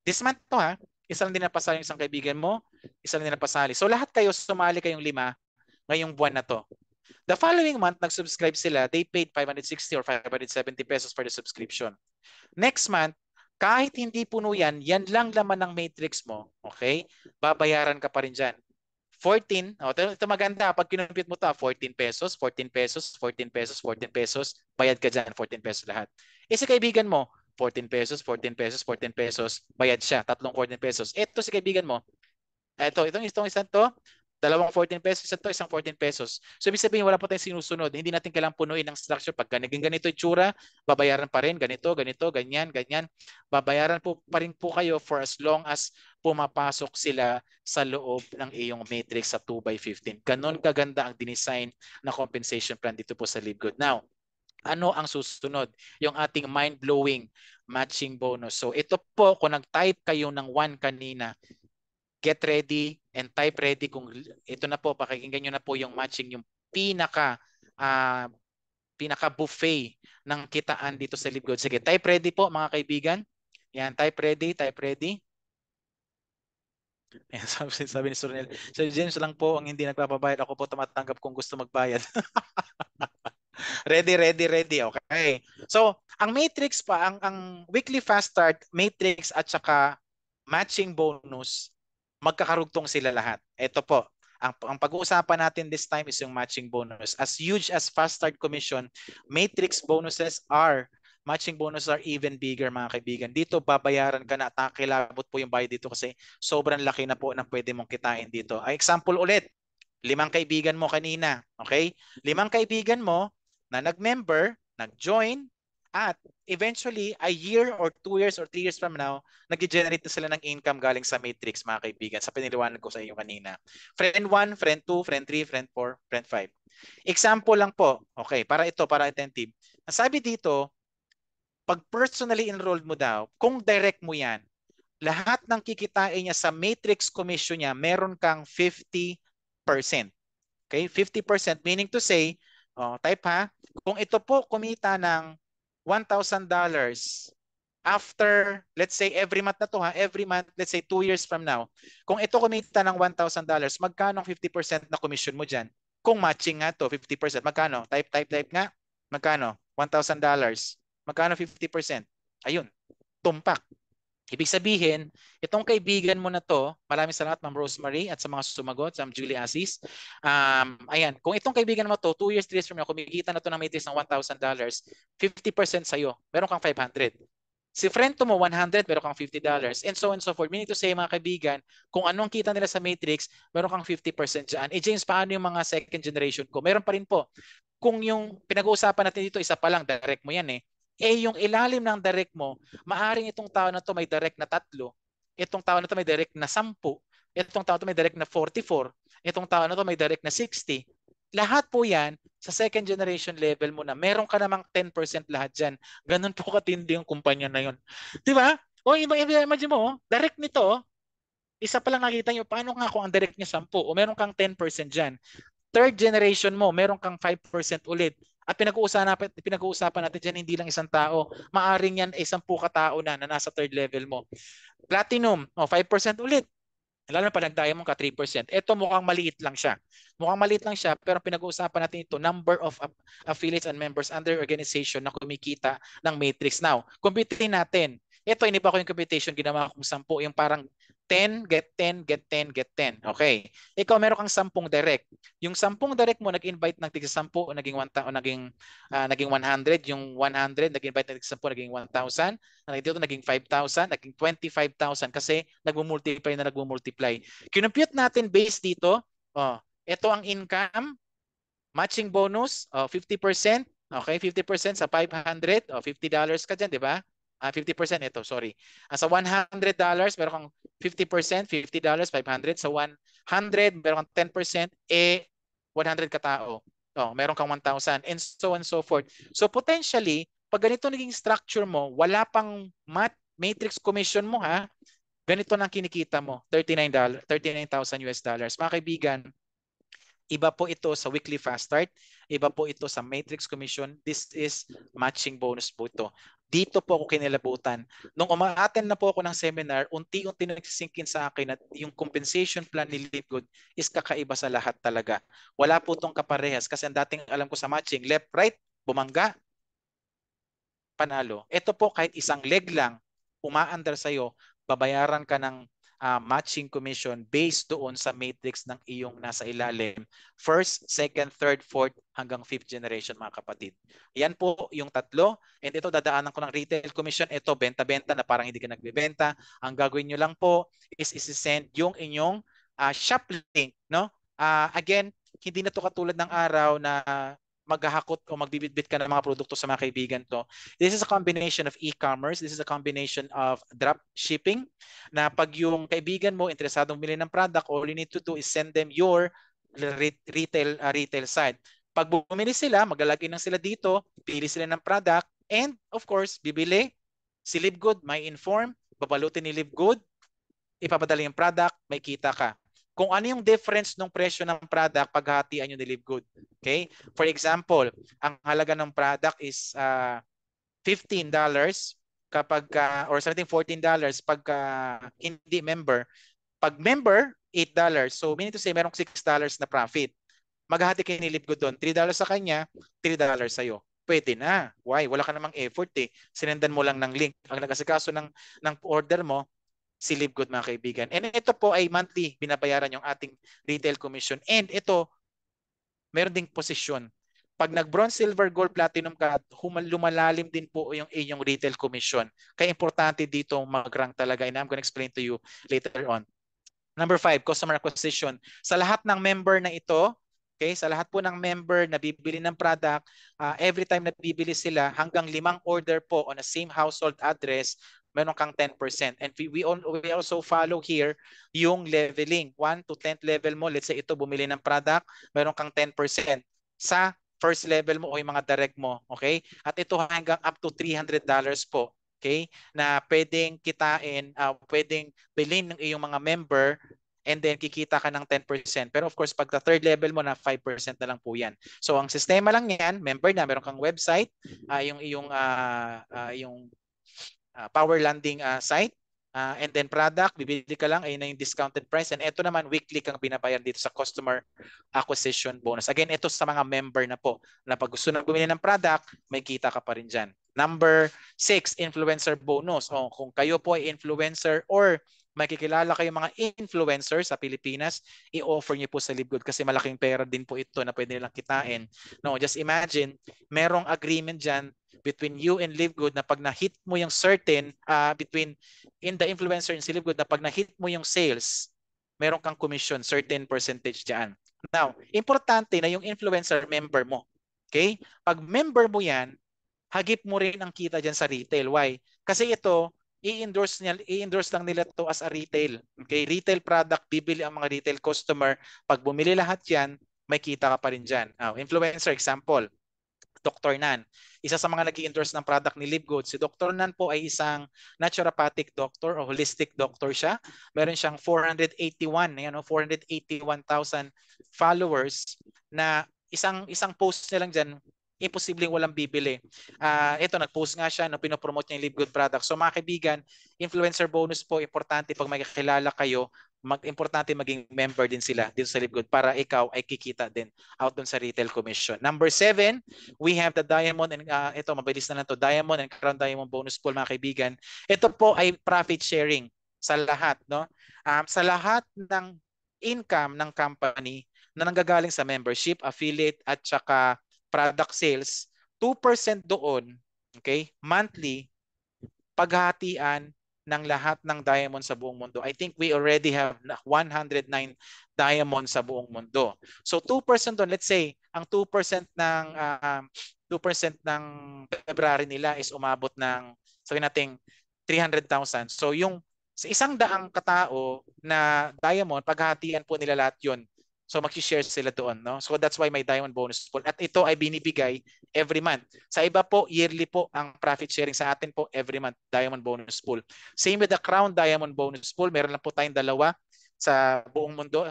This month to ha, isa lang din napasali yung isang kaibigan mo, isa lang din napasali. So lahat kayo sumali kayong 5 ngayong buwan na to. The following month, nag-subscribe sila, they paid 560 or 570 pesos for the subscription. Next month, kahit hindi puno yan, yan lang laman ng matrix mo, okay? Babayaran ka pa rin dyan. 14, ito maganda, pag kinumpit mo ito, 14 pesos, 14 pesos, 14 pesos, 14 pesos, bayad ka dyan, 14 pesos lahat. Si kaibigan mo, 14 pesos, 14 pesos, 14 pesos, bayad siya, tatlong 14 pesos. Ito si kaibigan mo, itong isang to, dalawang 14 pesos, isang 14 pesos. So ibig sabihin wala pa tayong sinusunod. Hindi natin kailangang punuin ng structure. Pag ganito itsura, babayaran pa rin. Ganito, ganyan, ganyan. Babayaran po pa rin po kayo for as long as pumapasok sila sa loob ng iyong matrix sa 2x15. Ganon kaganda ang dinesign na compensation plan dito po sa LiveGood. Now, ano ang susunod? Yung ating mind-blowing matching bonus. So ito po, kung nag-type kayo ng 1 kanina, get ready and type ready kung ito na po, pakikinggan nyo na po yung matching, yung pinaka buffet ng kitaan dito sa LiveGood. Sige, type ready po mga kaibigan. Yan, type ready, type ready. Yan, sabi ni Surnel. So James lang po ang hindi nagpapabayad. Ako po tumatanggap kung gusto magbayad. Ready, ready, ready. Okay. So, ang matrix pa, ang weekly fast start, matrix at saka matching bonus, magkakarugtong sila lahat. Ito po, ang pag-uusapan natin this time is yung matching bonus. As huge as fast start commission, matrix bonuses matching bonus are even bigger mga kaibigan. Dito babayaran ka na at nakakilabot po yung bayad dito kasi sobrang laki na po ng pwede mong kitain dito. Example ulit, 5 kaibigan mo kanina. Okay? 5 kaibigan mo na nag-member, nag-join, at eventually, a year or 2 years or 3 years from now, nag-generate na sila ng income galing sa matrix, mga kaibigan, sa piniliwanag ko sa iyo kanina. Friend 1, friend 2, friend 3, friend 4, friend 5. Example lang po. Okay, para attentive. Nasabi dito, pag personally enrolled mo daw, kung direct mo yan, lahat ng kikitain niya sa matrix commission niya, meron kang 50%. Okay, 50%, meaning to say, type ha, kung ito po kumita ng $1,000 after, let's say every month na to ha, every month, let's say 2 years from now, kung ito kumita ng $1,000, magkano ang 50% na commission mo dyan? Kung matching nga to, 50%, magkano? Type nga, magkano? $1,000. Magkano 50%? Ayun, tumpak. Ibig sabihin, itong kaibigan mo na to, maraming salamat Ma'am Rosemary at sa mga sumagot, sa Ma'am Julie Aziz. Ayan, kung itong kaibigan mo to, 2 years, 3 years from now, kumikita na to ng matrix ng $1,000, 50% sa'yo, meron kang 500. Si friend to mo, 100, meron kang $50. And so on and so forth. Meaning to say, mga kaibigan, kung anong kita nila sa matrix, meron kang 50% dyan. James, paano yung mga second generation ko? Meron pa rin po. Kung yung pinag-uusapan natin dito, isa pa lang, direct mo yan eh. Yung ilalim ng direct mo, maaring itong tao na to may direct na 3, itong tao na to may direct na 10, itong tao na to may direct na 44, itong tao na to may direct na 60. Lahat po yan sa second generation level mo na meron ka namang 10% lahat dyan. Ganun po katindi yung kumpanya na yun. Di ba? Imagine mo, direct nito, isa pa lang nakita nyo, paano nga kung ang direct niya 10 o meron kang 10% dyan. Third generation mo, meron kang 5% ulit. At pinag-uusapan natin dyan, hindi lang isang tao. Maaring yan ay 10 katao na nasa third level mo. Platinum, 5% ulit. Lalo na pa nag-diamond ka, 3%. Ito mukhang maliit lang siya. Mukhang maliit lang siya, pero pinag-uusapan natin ito, number of affiliates and members under organization na kumikita ng matrix. Now, computerin natin. Ito, iniba ko yung computation, ginawa kong 10, yung parang 10, get 10, get 10, get 10. Okay. Ikaw meron kang 10 direct. Yung 10 direct mo nag-invite ng tig 10 o naging 1 o naging 100, yung 100 nag-invite ng tig 10 naging 1,000, dito naging 5,000, naging 25,000 kasi nagmo-multiply. Kinumpute natin base dito. Oh, ito ang income, matching bonus, 50%. Okay, 50% sa 500, $50 ka dyan, di ba? 50% ito, sorry. Sa $100, meron kang 50%, $50, 500. Sa 100, meron kang 10%, 100 katao. Meron kang 1,000 and so on and so forth. So potentially, pag ganito naging structure mo, wala pang matrix commission mo ha, ganito nang kinikita mo, $39,000 US dollars. Mga kaibigan, iba po ito sa weekly fast start. Iba po ito sa matrix commission. This is matching bonus po ito. Dito po ako kinilabutan. Nung umaattend na po ako ng seminar, unti-unti nagsisinkin sa akin at yung compensation plan ni Livegood is kakaiba sa lahat talaga. Wala po itong kaparehas kasi ang dating alam ko sa matching, left, right, bumangga, panalo. Ito po kahit isang leg lang, umaandar sa'yo, babayaran ka ng matching commission based doon sa matrix ng iyong nasa ilalim. First, second, third, fourth, hanggang fifth generation mga kapatid. Yan po yung tatlo. And ito dadaanan ko ng retail commission. Ito benta-benta na parang hindi ka nagbebenta. Ang gagawin nyo lang po is isi-send yung inyong shop link. No? Again, hindi na to katulad ng araw na maghahakot o magbibitbit ka ng mga produkto sa mga kaibigan to. This is a combination of e-commerce. This is a combination of drop shipping na pag yung kaibigan mo interesadong bili ng product, all you need to do is send them your retail site. Pag bumili sila, maglalagay lang sila dito, pili sila ng product, and of course, bibili. Si Livegood may inform, babalutin ni Livegood, ipapadala yung product, may kita ka. Kung ano yung difference ng presyo ng product, paghatian nyo ni Livegood. Okay? For example, ang halaga ng product is $15 kapag or something $14 pag hindi member. Pag member, $8. So meaning to say merong $6 na profit. Maghahati kayo ni Livegood doon. $3 sa kanya, $3 sa'yo. Pwede na. Why? Wala ka namang effort eh. Sinendan mo lang ng link. Ang nag-asikaso ng order mo, si Livegood mga kaibigan. And ito po ay monthly binabayaran yung ating retail commission. And ito, meron ding posisyon. Pag nag-bronze, silver, gold, platinum ka, lumalalim din po yung inyong retail commission. Kaya importante dito mag-rank talaga. And I'm going to explain to you later on. Number 5, customer acquisition. Sa lahat ng member na ito, okay, sa lahat po ng member na bibili ng product, every time na bibili sila, hanggang 5 order po on the same household address, meron kang 10%. And we also follow here yung leveling. 1 to 10th level mo, let's say ito bumili ng product, meron kang 10% sa first level mo o yung mga direct mo. Okay? At ito hanggang up to $300 po. Okay? Na pwedeng kitain, pwedeng bilhin ng iyong mga member and then kikita ka ng 10%. Pero of course, pag the third level mo na 5% na lang po yan. So ang sistema lang yan, member na, meron kang website, yung power landing site, and then product, bibili ka lang, ayun na yung discounted price. And ito naman, weekly kang binabayad dito sa customer acquisition bonus. Again, ito sa mga member na po, na pag gusto na bumili ng product, may kita ka pa rin dyan. Number 6, influencer bonus. Kung kayo po ay influencer or makikilala kayo mga influencers sa Pilipinas, i-offer niyo po sa Livegood kasi malaking pera din po ito na pwede nilang kitain. No, just imagine, merong agreement dyan between you and Livegood na pag na-hit mo yung certain, in the influencer and si Livegood, na pag na-hit mo yung sales, meron kang commission, certain percentage dyan. Now, importante na yung influencer member mo. Okay? Pag member mo yan, hagip mo rin ang kita dyan sa retail. Why? Kasi ito, i-endorse lang nila to as a retail. Okay? Retail product, bibili ang mga retail customer. Pag bumili lahat yan, may kita ka pa rin dyan. Influencer, example, Dr. Nan. Isa sa mga nag-endorse ng product ni Livegood. Si Dr. Nan po ay isang naturopathic doctor o holistic doctor siya. Meron siyang 481,000 followers na isang post niya lang dyan, imposibleng walang bibili. Ito, nag-post nga siya, pinopromote niya yung Livegood product. So mga kaibigan, influencer bonus po, importante pag makikilala kayo, importante maging member din sila dito sa Livegood para ikaw ay kikita din out dun sa retail commission. Number 7, we have the Diamond and ito, mabilis na lang to, Diamond and Crown Diamond bonus pool mga kaibigan. Ito po ay profit sharing. sa lahat, no? Sa lahat ng income ng company na nanggagaling sa membership, affiliate at saka product sales, 2% doon, okay? Monthly, paghahatian ng lahat ng diamond sa buong mundo. I think we already have 109 diamonds sa buong mundo. So 2% doon, let's say, ang 2% ng 2% ng February nila is umabot ng sabihin natin 300,000. So yung sa isang daang katao na diamond, paghahatian po nila lahat 'yon. So mag-share sila doon, no? So that's why may diamond bonus pool. At ito ay binibigay every month. Sa iba po, yearly po ang profit sharing. Sa atin po, every month, diamond bonus pool. Same with the Crown Diamond Bonus Pool. Meron lang po tayong dalawa sa buong mundo.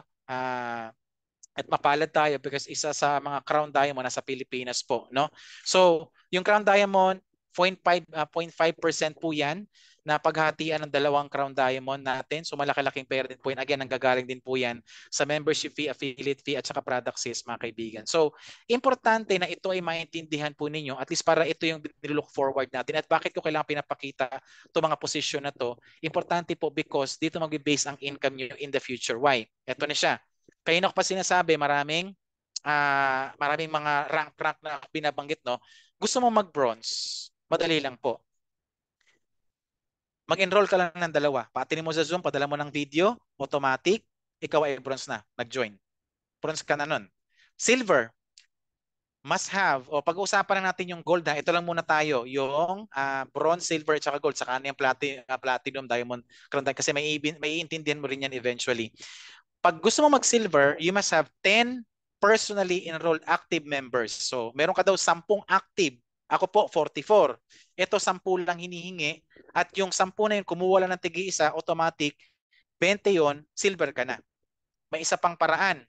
At mapalad tayo because isa sa mga Crown Diamond nasa Pilipinas po, no? So, yung Crown Diamond 0.5% po 'yan na paghatian ng dalawang Crown Diamond natin. So malaki-laking pera din po yan. Again, nanggagaling din po yan sa membership fee, affiliate fee at saka product sales, mga kaibigan. So importante na ito ay maintindihan po ninyo at least para ito yung nilook forward natin. At bakit ko kailangan pinapakita itong mga posisyon na to? Importante po because dito mag-base ang income nyo in the future. Why? Ito na siya. Kaya na ko pa sinasabi, maraming mga rank na binabanggit, no? Gusto mo mag-bronze, madali lang po. Mag-enroll ka lang ng dalawa. Patinin mo sa Zoom, padala mo ng video, automatic, ikaw ay bronze na, nag-join. Bronze ka na nun. Silver, must have, o pag-uusapan na natin yung gold ha, ito lang muna tayo, yung bronze, silver, at saka gold, saka yung platinum, diamond, kasi may iintindihan mo rin yan eventually. Pag gusto mo mag-silver, you must have 10 personally enrolled active members. So, meron ka daw 10 active. Ako po, 44. Ito, 10 lang hinihingi. At yung 10 na yun, kumuha lang ng tigi-isa, automatic, 20 yon, silver ka na. May isa pang paraan.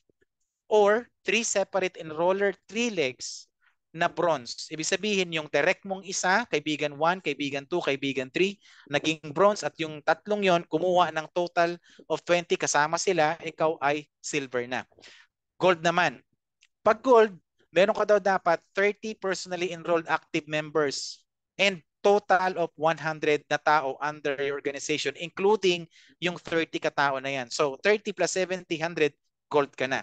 Or, 3 separate enroller, 3 legs na bronze. Ibig sabihin, yung direct mong isa, kaibigan 1, kaibigan 2, kaibigan 3, naging bronze at yung tatlong yon, kumuha ng total of 20, kasama sila, ikaw ay silver na. Gold naman. Pag gold, meron ka daw dapat 30 personally enrolled active members and total of 100 na tao under your organization, including yung 30 katao na yan. So 30 plus 70, 100, gold ka na.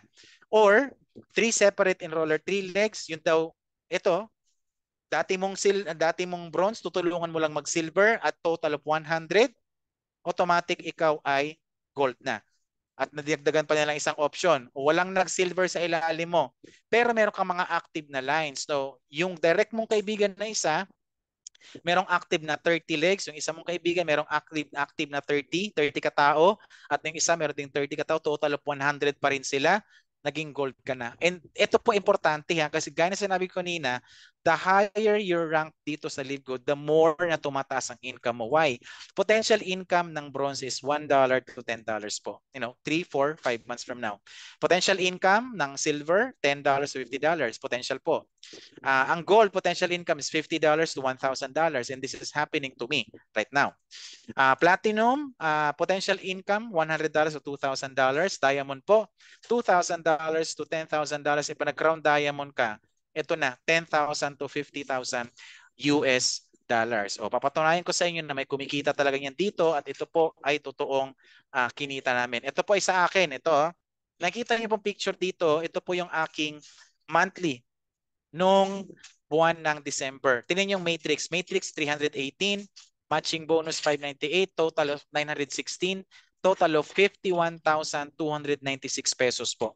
Or 3 separate enroller, 3 legs, yun daw, ito, dati mong bronze, tutulungan mo lang mag-silver at total of 100, automatic ikaw ay gold na. At nadagdagan pa nilang isang option. Walang nag-silver sa ilalim mo. Pero meron kang mga active na lines. So, yung direct mong kaibigan na isa, merong active na 30 legs. Yung isa mong kaibigan, merong active na 30 katao. At yung isa, meron ding 30 katao. Total of 100 pa rin sila. Naging gold ka na. And ito po importante ha, kasi gaya na sinabi ko kanina, the higher your rank dito sa Live Good, the more na tumataas ang income mo. Why? Potential income ng bronze is $1 to $10 po. 3, 4, 5 months from now. Potential income ng silver, $10 to $50. Potential po. Ang gold potential income is $50 to $1,000 and this is happening to me right now. Platinum, potential income, $100 to $2,000. Diamond po, $2,000 to $10,000. If nag-crown diamond ka, ito na, 10,000 to 50,000 US dollars. O papatunayan ko sa inyo na may kumikita talaga yan dito at ito po ay totoong kinita namin. Ito po ay sa akin. Ito, nakita niyo pong picture dito. Ito po yung aking monthly nung buwan ng December. Tingnan yung matrix. Matrix 318, matching bonus 598, total of 916, total of 51,296 pesos po.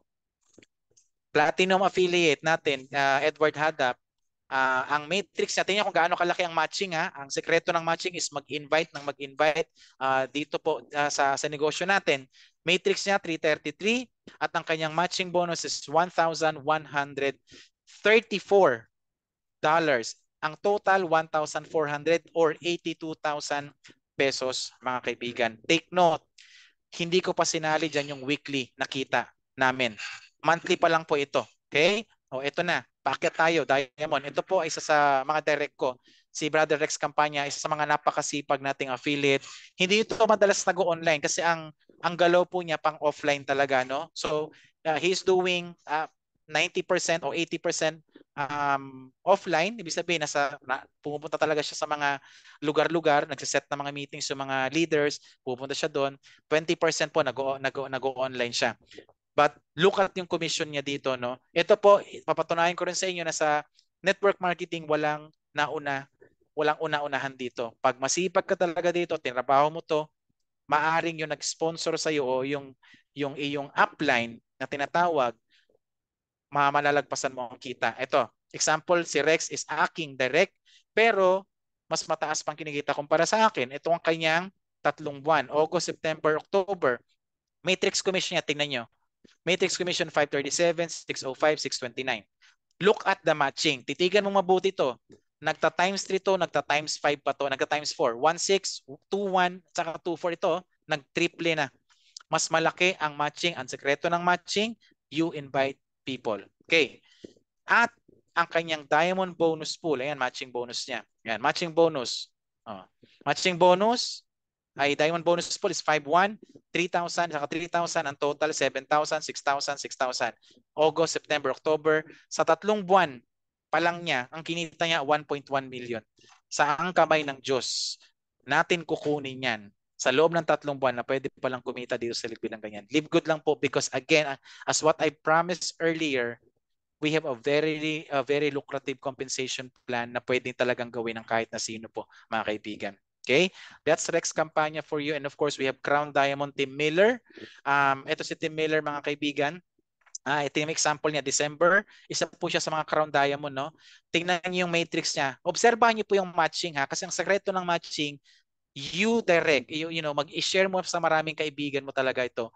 Platinum affiliate natin, Edward Hadap, ang matrix natin kung gaano kalaki ang matching ha. Ang sekreto ng matching is mag-invite dito po sa negosyo natin. Matrix niya 333 at ang kanyang matching bonus is $1,134. Ang total 1,400 or 82,000 pesos mga kaibigan. Take note, hindi ko pa sinali dyan yung weekly nakita namin. Monthly pa lang po ito. Okay? O ito na. Paakyat tayo, Diamond. Ito po ay isa sa mga direct ko. Si Brother Rex Campanya, isa sa mga napakasipag nating affiliate. Hindi ito madalas nag-online kasi ang galaw po niya pang offline talaga, no? So, he's doing 90% o 80% offline, ibig sabihin pumupunta talaga siya sa mga lugar-lugar, nagsiset ng mga meetings yung mga leaders, pupunta siya doon, 20% po nag-online siya. But look at yung commission niya dito, no? Ito po, papatunayan ko rin sa inyo na sa network marketing walang una-unahan dito. Pag masipag ka talaga dito, tinrabaho mo to, maaring yung nag-sponsor sa iyo o yung iyong upline na tinatawag, malalagpasan mo ang kita. Ito, example, si Rex is aking direct, pero mas mataas pang kinikita kumpara sa akin. Ito ang kanyang 3 buwan, August, September, October. Matrix commission niya, tingnan nyo. Matrix commission 537, 605, 629. Look at the matching. Titigan mo mabuti to. Nagta-times 3 to, nagta-times 5 pa to, nagta-times 4. 16, 21, saka 24 ito, nag-triple na. Mas malaki ang matching. Ang sekreto ng matching, you invite people. Okay. At ang kanyang diamond bonus pool, ayan, matching bonus niya. Ayan, matching bonus. Matching bonus, ay diamond bonus pool is 5,100, 3,000, saka 3,000, ang total 7,000, 6,000, 6,000. August, September, October, sa 3 buwan pa lang niya, ang kinita niya 1.1 million. Sa ang kamay ng Diyos, natin kukunin yan sa loob ng 3 buwan na pwede palang kumita dito sa liquid ng ganyan. Live good lang po because again, as what I promised earlier, we have a very lucrative compensation plan na pwedeng talagang gawin ng kahit na sino po, mga kaibigan. Okay? That's Rex Campania for you. And of course, we have Crown Diamond Tim Miller. Ito si Tim Miller, mga kaibigan. Ito yung example niya, December. Isa po siya sa mga Crown Diamond, no? Tingnan niyo yung matrix niya. Obserbahan niyo po yung matching, ha? Kasi ang sekreto ng matching, you direct, mag-i-share mo sa maraming kaibigan mo talaga ito.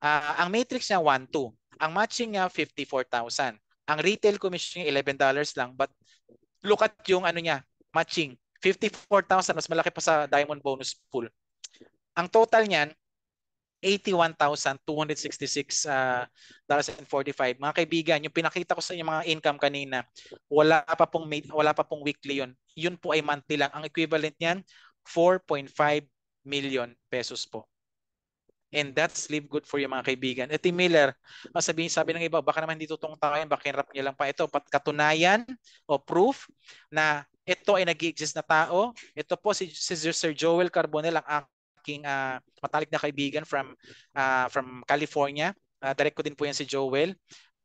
Ang matrix niya, 1-2. Ang matching niya, 54,000. Ang retail commission niya, $11 lang. But look at yung niya, matching. 54,000, mas malaki pa sa diamond bonus pool. Ang total niyan, $81,266.45. Mga kaibigan, yung pinakita ko sa inyo mga income kanina, wala pa pong weekly yun. Yun po ay monthly lang. Ang equivalent niyan, 4.5 million pesos po. And that's live good for yung mga kaibigan. At Miller, sabi ng iba, baka naman hindi totoong tao yan, baka hirap niya lang pa ito. Katunayan o proof na ito ay nag-exist na tao. Ito po si Sir Joel Carbonell, ang aking matalik na kaibigan from California. Direct ko din po yan si Joel.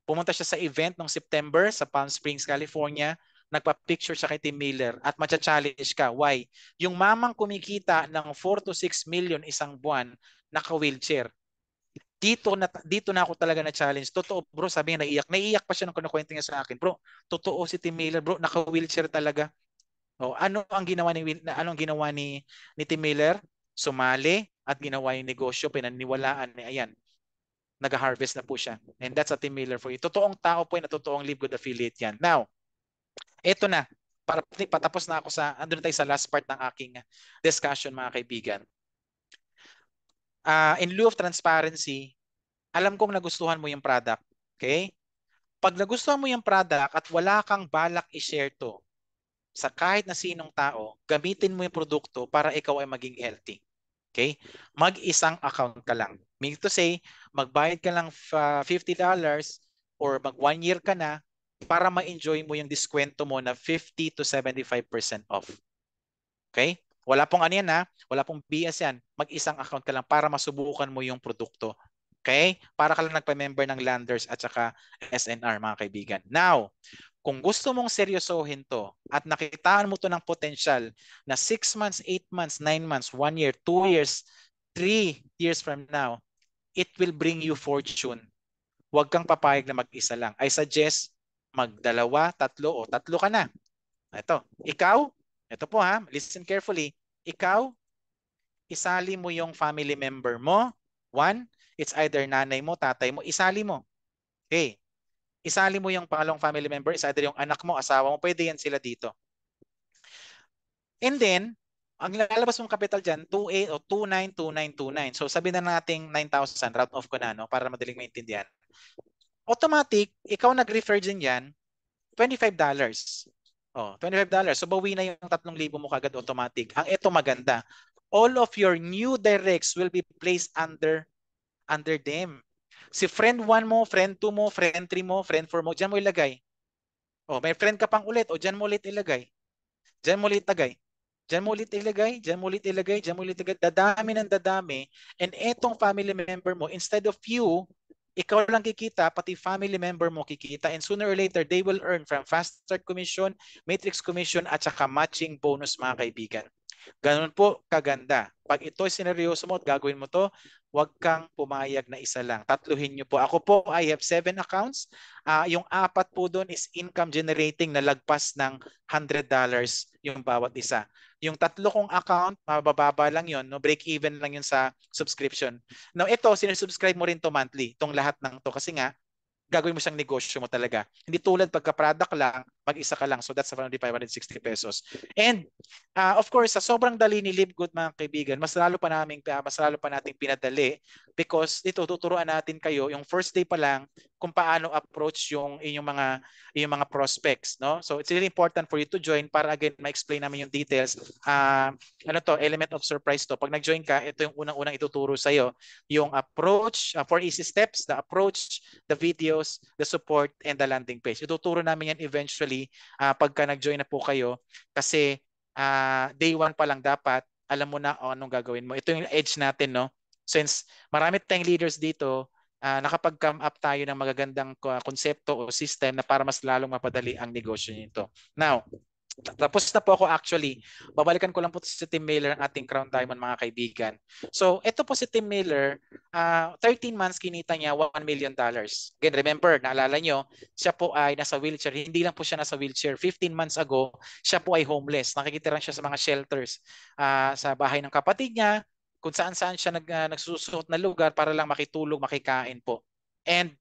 Pumunta siya sa event noong September sa Palm Springs, California. Nagpa-picture siya kay Tim Miller at matcha-challenge ka. Why? Yung mamang kumikita ng 4 to 6 million isang buwan, naka-wheelchair. Dito na ako talaga na challenge. Totoo bro, sabi niya naiiyak. Naiiyak pa siya nung kinukwento niya sa akin. Bro, totoo si Tim Miller, bro, naka-wheelchair talaga. Anong ginawa ni Tim Miller? Sumali at ginawa yung negosyo, pinaniwalaan niya. Ayan. Nag-harvest na po siya. And that's a Tim Miller for you. Totoong tao po na totoong Live Good affiliate yan. Now, eto na. Patapos na ako andun tayo sa last part ng aking discussion, mga kaibigan. In lieu of transparency, alam kong nagustuhan mo yung product. Okay? Pag nagustuhan mo yung product at wala kang balak i-share to sa kahit na sinong tao, gamitin mo yung produkto para ikaw ay maging healthy. Okay? Mag-isang account ka lang. Meaning to say, magbayad ka lang $50 or mag 1 year ka na para ma-enjoy mo yung diskwento mo na 50 to 75% off. Okay? Wala pong yan wala pong BS yan. Mag-isang account ka lang para masubukan mo yung produkto. Okay? Para ka lang nagpa-member ng Landers at saka SNR, mga kaibigan. Now, kung gusto mong seryosohin to at nakitaan mo to ng potensyal na 6 months, 8 months, 9 months, 1 year, 2 years, 3 years from now, it will bring you fortune. Huwag kang papayag na mag-isa lang. I suggest magdalawa, tatlo ka na. Ito po listen carefully. Ikaw, isali mo yung family member mo. 1, it's either nanay mo, tatay mo, isali mo. Okay. Isali mo yung pangalawang family member, is either yung anak mo, asawa mo, pwede yan sila dito. And then, ang lalabas mong capital dyan, 28 o 292929. So sabi na natin 9,000, round off ko na, no, para madaling maintindihan. Automatic, ikaw nag-refer din yan, $25. $25. So bawi na yung 3,000 mo kagad automatic. Ang ito maganda, all of your new directs will be placed under them. Si friend 1 mo, friend 2 mo, friend 3 mo, friend 4 mo, dyan mo ilagay. O, may friend ka pang ulit. O, dyan mo ulit ilagay. Diyan mo ulit ilagay. Diyan mo ulit ilagay, diyan mo ulit ilagay, diyan mo ulit ilagay. Dadami ng dadami. And etong family member mo, instead of you, ikaw lang kikita, pati family member mo kikita. And sooner or later, they will earn from fast start commission, matrix commission, at saka matching bonus mga kaibigan. Ganun po kaganda. Pag ito sineryoso mo at gagawin mo to, huwag kang pumayag na isa lang. Tatluhin nyo po. Ako po, I have 7 accounts. Yung 4 po doon is income generating na lagpas ng $100 yung bawat isa. Yung 3 kong account, mabababa lang yun. No? Break even lang yun sa subscription. Now ito, sinusubscribe mo rin to monthly. Itong lahat ng to. Kasi nga, gagawin mo siyang negosyo mo talaga. Hindi tulad pagka product lang, mag-isa ka lang. So that's 560 pesos. And of course, sa sobrang dali ni Live Good mga kaibigan, mas lalo pa nating pinadali because dito tuturuan natin kayo yung first day pa lang kung paano approach yung inyong mga prospects, no? So it's really important for you to join para again ma-explain namin yung details. Ano to, element of surprise to. Pag nag-join ka, ito yung unang-unang ituturo sa iyo, yung approach, 4 easy steps, the approach, the videos, the support, and the landing page. Ituturo namin yan eventually pagka nag-join na po kayo kasi day 1 pa lang dapat alam mo na anong gagawin mo. Ito yung edge natin, no? Since marami tayong leaders dito, nakapag-come up tayo ng magagandang konsepto o system na para mas lalong mapadali ang negosyo nito. Now, tapos na po ako actually. Babalikan ko lang po si Tim Mailer ang ating Crown Diamond mga kaibigan. So, ito po si Tim Mailer, 13 months kinita niya $1 million. Again, remember, naalala nyo, siya po ay nasa wheelchair. Hindi lang po siya nasa wheelchair. 15 months ago, siya po ay homeless. Nakikitira siya sa mga shelters, sa bahay ng kapatid niya, kung saan-saan siya nagsusuot na lugar para lang makitulog, makikain po. And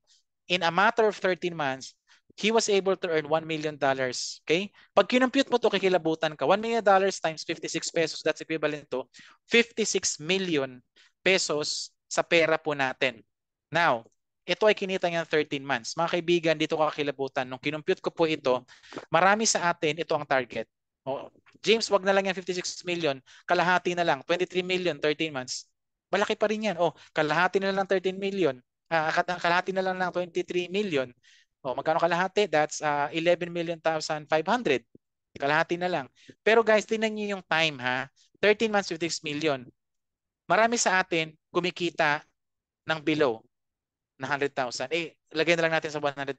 in a matter of 13 months, he was able to earn $1 million. Okay? Pag kinompute mo to, kikilabutan ka. $1 million times 56 pesos, that's equivalent to 56 million pesos sa pera po natin. Now, ito ay kinita niya 13 months. Mga kaibigan, dito kakilabutan. Nung kinompute ko po ito, marami sa atin, ito ang target. Oh, James, wag na lang yan 56 million. Kalahati na lang, 23 million, 13 months. Malaki pa rin yan. Oh, kalahati na lang 13 million. Kalahati na lang ng 23 million. O, magkano kalahati? That's 11,500,000. Kalahati na lang. Pero guys, tingnan niyo yung time ha. 13 months, 56 million. Marami sa atin kumikita ng below na 100,000. Lagay na lang natin sa 100,000.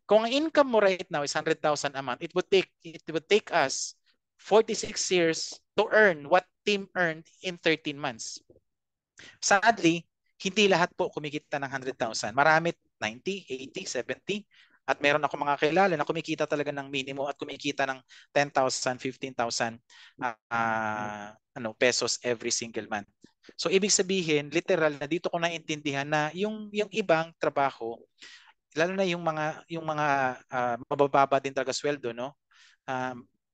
Kung ang income mo right now is 100,000 a month, it would take us 46 years to earn what Tim earned in 13 months. Sadly, hindi lahat po kumikita ng 100,000. Marami 90, 80, 70. At meron ako mga kilala na kumikita talaga ng minimum at kumikita ng 10,000, 15,000 pesos every single month. So ibig sabihin, literal na dito ko naintindihan na yung ibang trabaho, lalo na yung mga mabababa din talaga sweldo, no?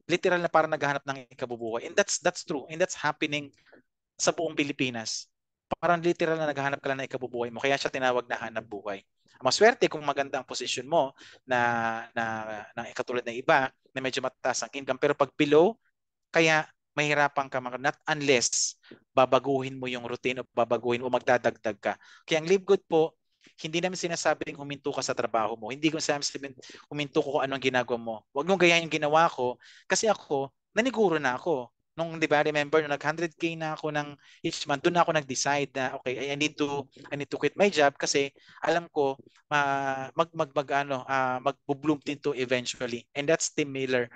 Literal na parang naghahanap ng ikabubuhay. And that's true. And that's happening sa buong Pilipinas. Parang literal na naghahanap ka lang ng ikabubuhay mo. Kaya siya tinawag na hanap buhay. Maswerte kung maganda ang posisyon mo na katulad ng iba na medyo mataas ang income. Pero pag below, kaya mahirapan ka not unless babaguhin mo yung routine o babaguhin o magdadagdag ka. Kaya ang Live Good po, hindi namin sinasabing huminto ka sa trabaho mo. Hindi ko sinasabing huminto ko kung anong ginagawa mo. Huwag mong gayahin yung ginawa ko kasi ako, naniguro na ako. Nung, di ba, remember, nung nag-100K na ako ng each month, doon na ako nag-decide na, okay, I need to quit my job kasi alam ko mag-bloom din to eventually. And that's Tim Miller,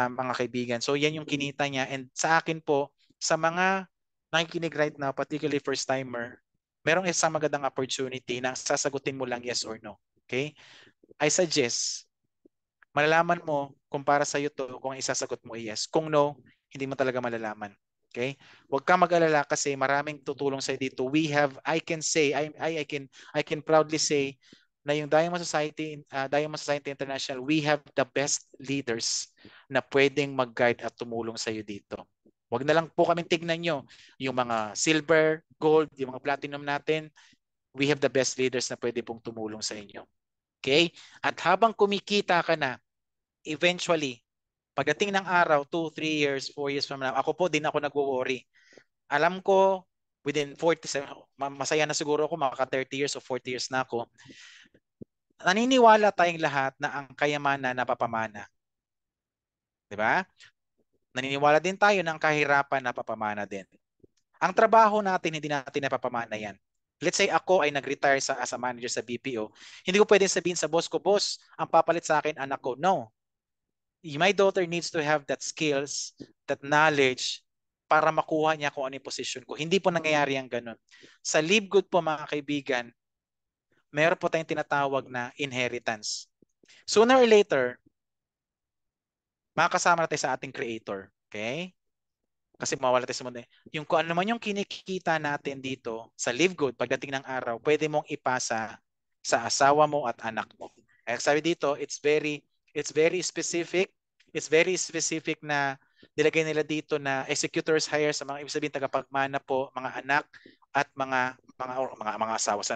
mga kaibigan. So, yan yung kinita niya. And sa akin po, sa mga nakikinig right now, particularly first-timer, merong isang magandang opportunity na sasagutin mo lang yes or no. Okay? I suggest, malalaman mo kung para sa iyo to kung isasagot mo yes. Kung no, hindi mo talaga malalaman. Okay? Huwag ka mag-alala kasi maraming tutulong sa dito. I can say, I can proudly say na yung Diamond Society International, we have the best leaders na pwedeng mag-guide at tumulong sa iyo dito. Huwag na lang po kaming tignan nyo yung mga silver, gold, yung mga platinum natin. We have the best leaders na pwede pong tumulong sa inyo. Okay? At habang kumikita ka na, eventually, pagdating ng araw, 2, 3 years, 4 years from now, ako po din ako nagwo-worry. Alam ko, within 40, masaya na siguro ako, maka 30 years o 40 years na ako. naniniwala tayong lahat na ang kayamanan napapamana. 'Di ba? Naniniwala din tayo na ang kahirapan napapamana din. Ang trabaho natin, hindi natin napapamana yan. Let's say ako ay nag-retire as a manager sa BPO. Hindi ko pwedeng sabihin sa boss ko, boss, ang papalit sa akin anak ko. No. My daughter needs to have that skills, that knowledge, para makuha niya kung ano yung position ko. Hindi po nangyayari ang ganun. Sa Live Good po mga kaibigan, meron po tayong tinatawag na inheritance. Sooner or later, makakasama natin sa ating creator. Okay? Kasi mawala tayo sa mundo. Yung kung ano naman yung kinikita natin dito sa Live Good, pagdating ng araw, pwede mong ipasa sa asawa mo at anak mo. Kaya sabi dito, it's very specific. It's very specific na nilagay nila dito na executors hire sa mga ibig sabihin tagapagmana po, mga anak at mga asawa sa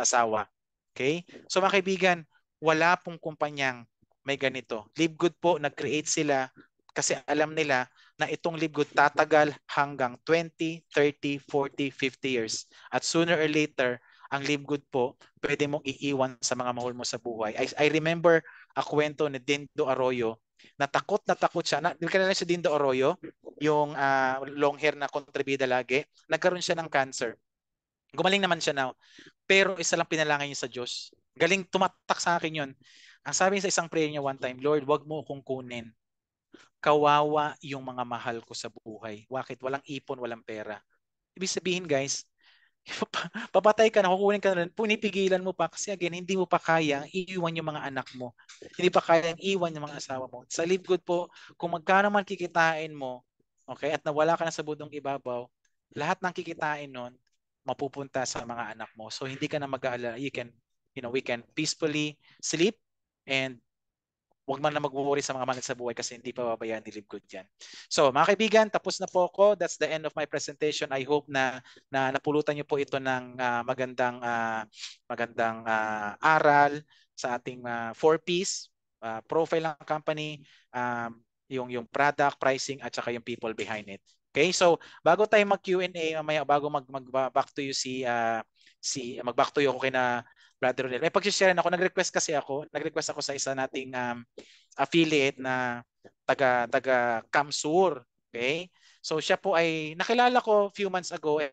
asawa. Okay? So mga kaibigan, wala pong kumpanyang may ganito. Live Good po, nag-create sila kasi alam nila na itong Live Good tatagal hanggang 20, 30, 40, 50 years. At sooner or later, ang Live Good po, pwede mong iiwan sa mga mahal mo sa buhay. I remember a kwento ni Dindo Arroyo na takot siya. Hindi ka na si Dindo Arroyo, yung long hair na kontribida lagi. Nagkaroon siya ng cancer. Gumaling naman siya now. Pero isa lang pinalangin niya sa Diyos. Galing tumatak sa akin yun. Ang sabi sa isang prayer niya one time, Lord, wag mo akong kunin. Kawawa yung mga mahal ko sa buhay. Bakit? Walang ipon, walang pera. Ibig sabihin guys, papatay ka na, kukunin ka na, punipigilan mo pa kasi again, hindi mo pa kaya iiwan yung mga anak mo. Hindi pa kaya iwan yung mga asawa mo. Sa Live Good po, kung magkano man kikitain mo, okay, at nawala ka na sa budong ibabaw, lahat ng kikitain nun, mapupunta sa mga anak mo. So hindi ka na mag-aalala. We can peacefully sleep and huwag man na mag-worry sa mga mahal sa buhay kasi hindi pa babayaan ni Live Good yan. So mga kaibigan, tapos na po ako. That's the end of my presentation. I hope na napulutan niyo po ito ng magandang aral sa ating 4Ps, profile ng company, yung product, pricing, at saka yung people behind it. Okay, so bago tayo mag-Q&A, mamaya bago mag-back to you mag-back to you ako kay na Brother Ronel. May pag-share ako, nag-request ako sa isa nating affiliate na taga Kamsur. Okay? So siya po ay nakilala ko few months ago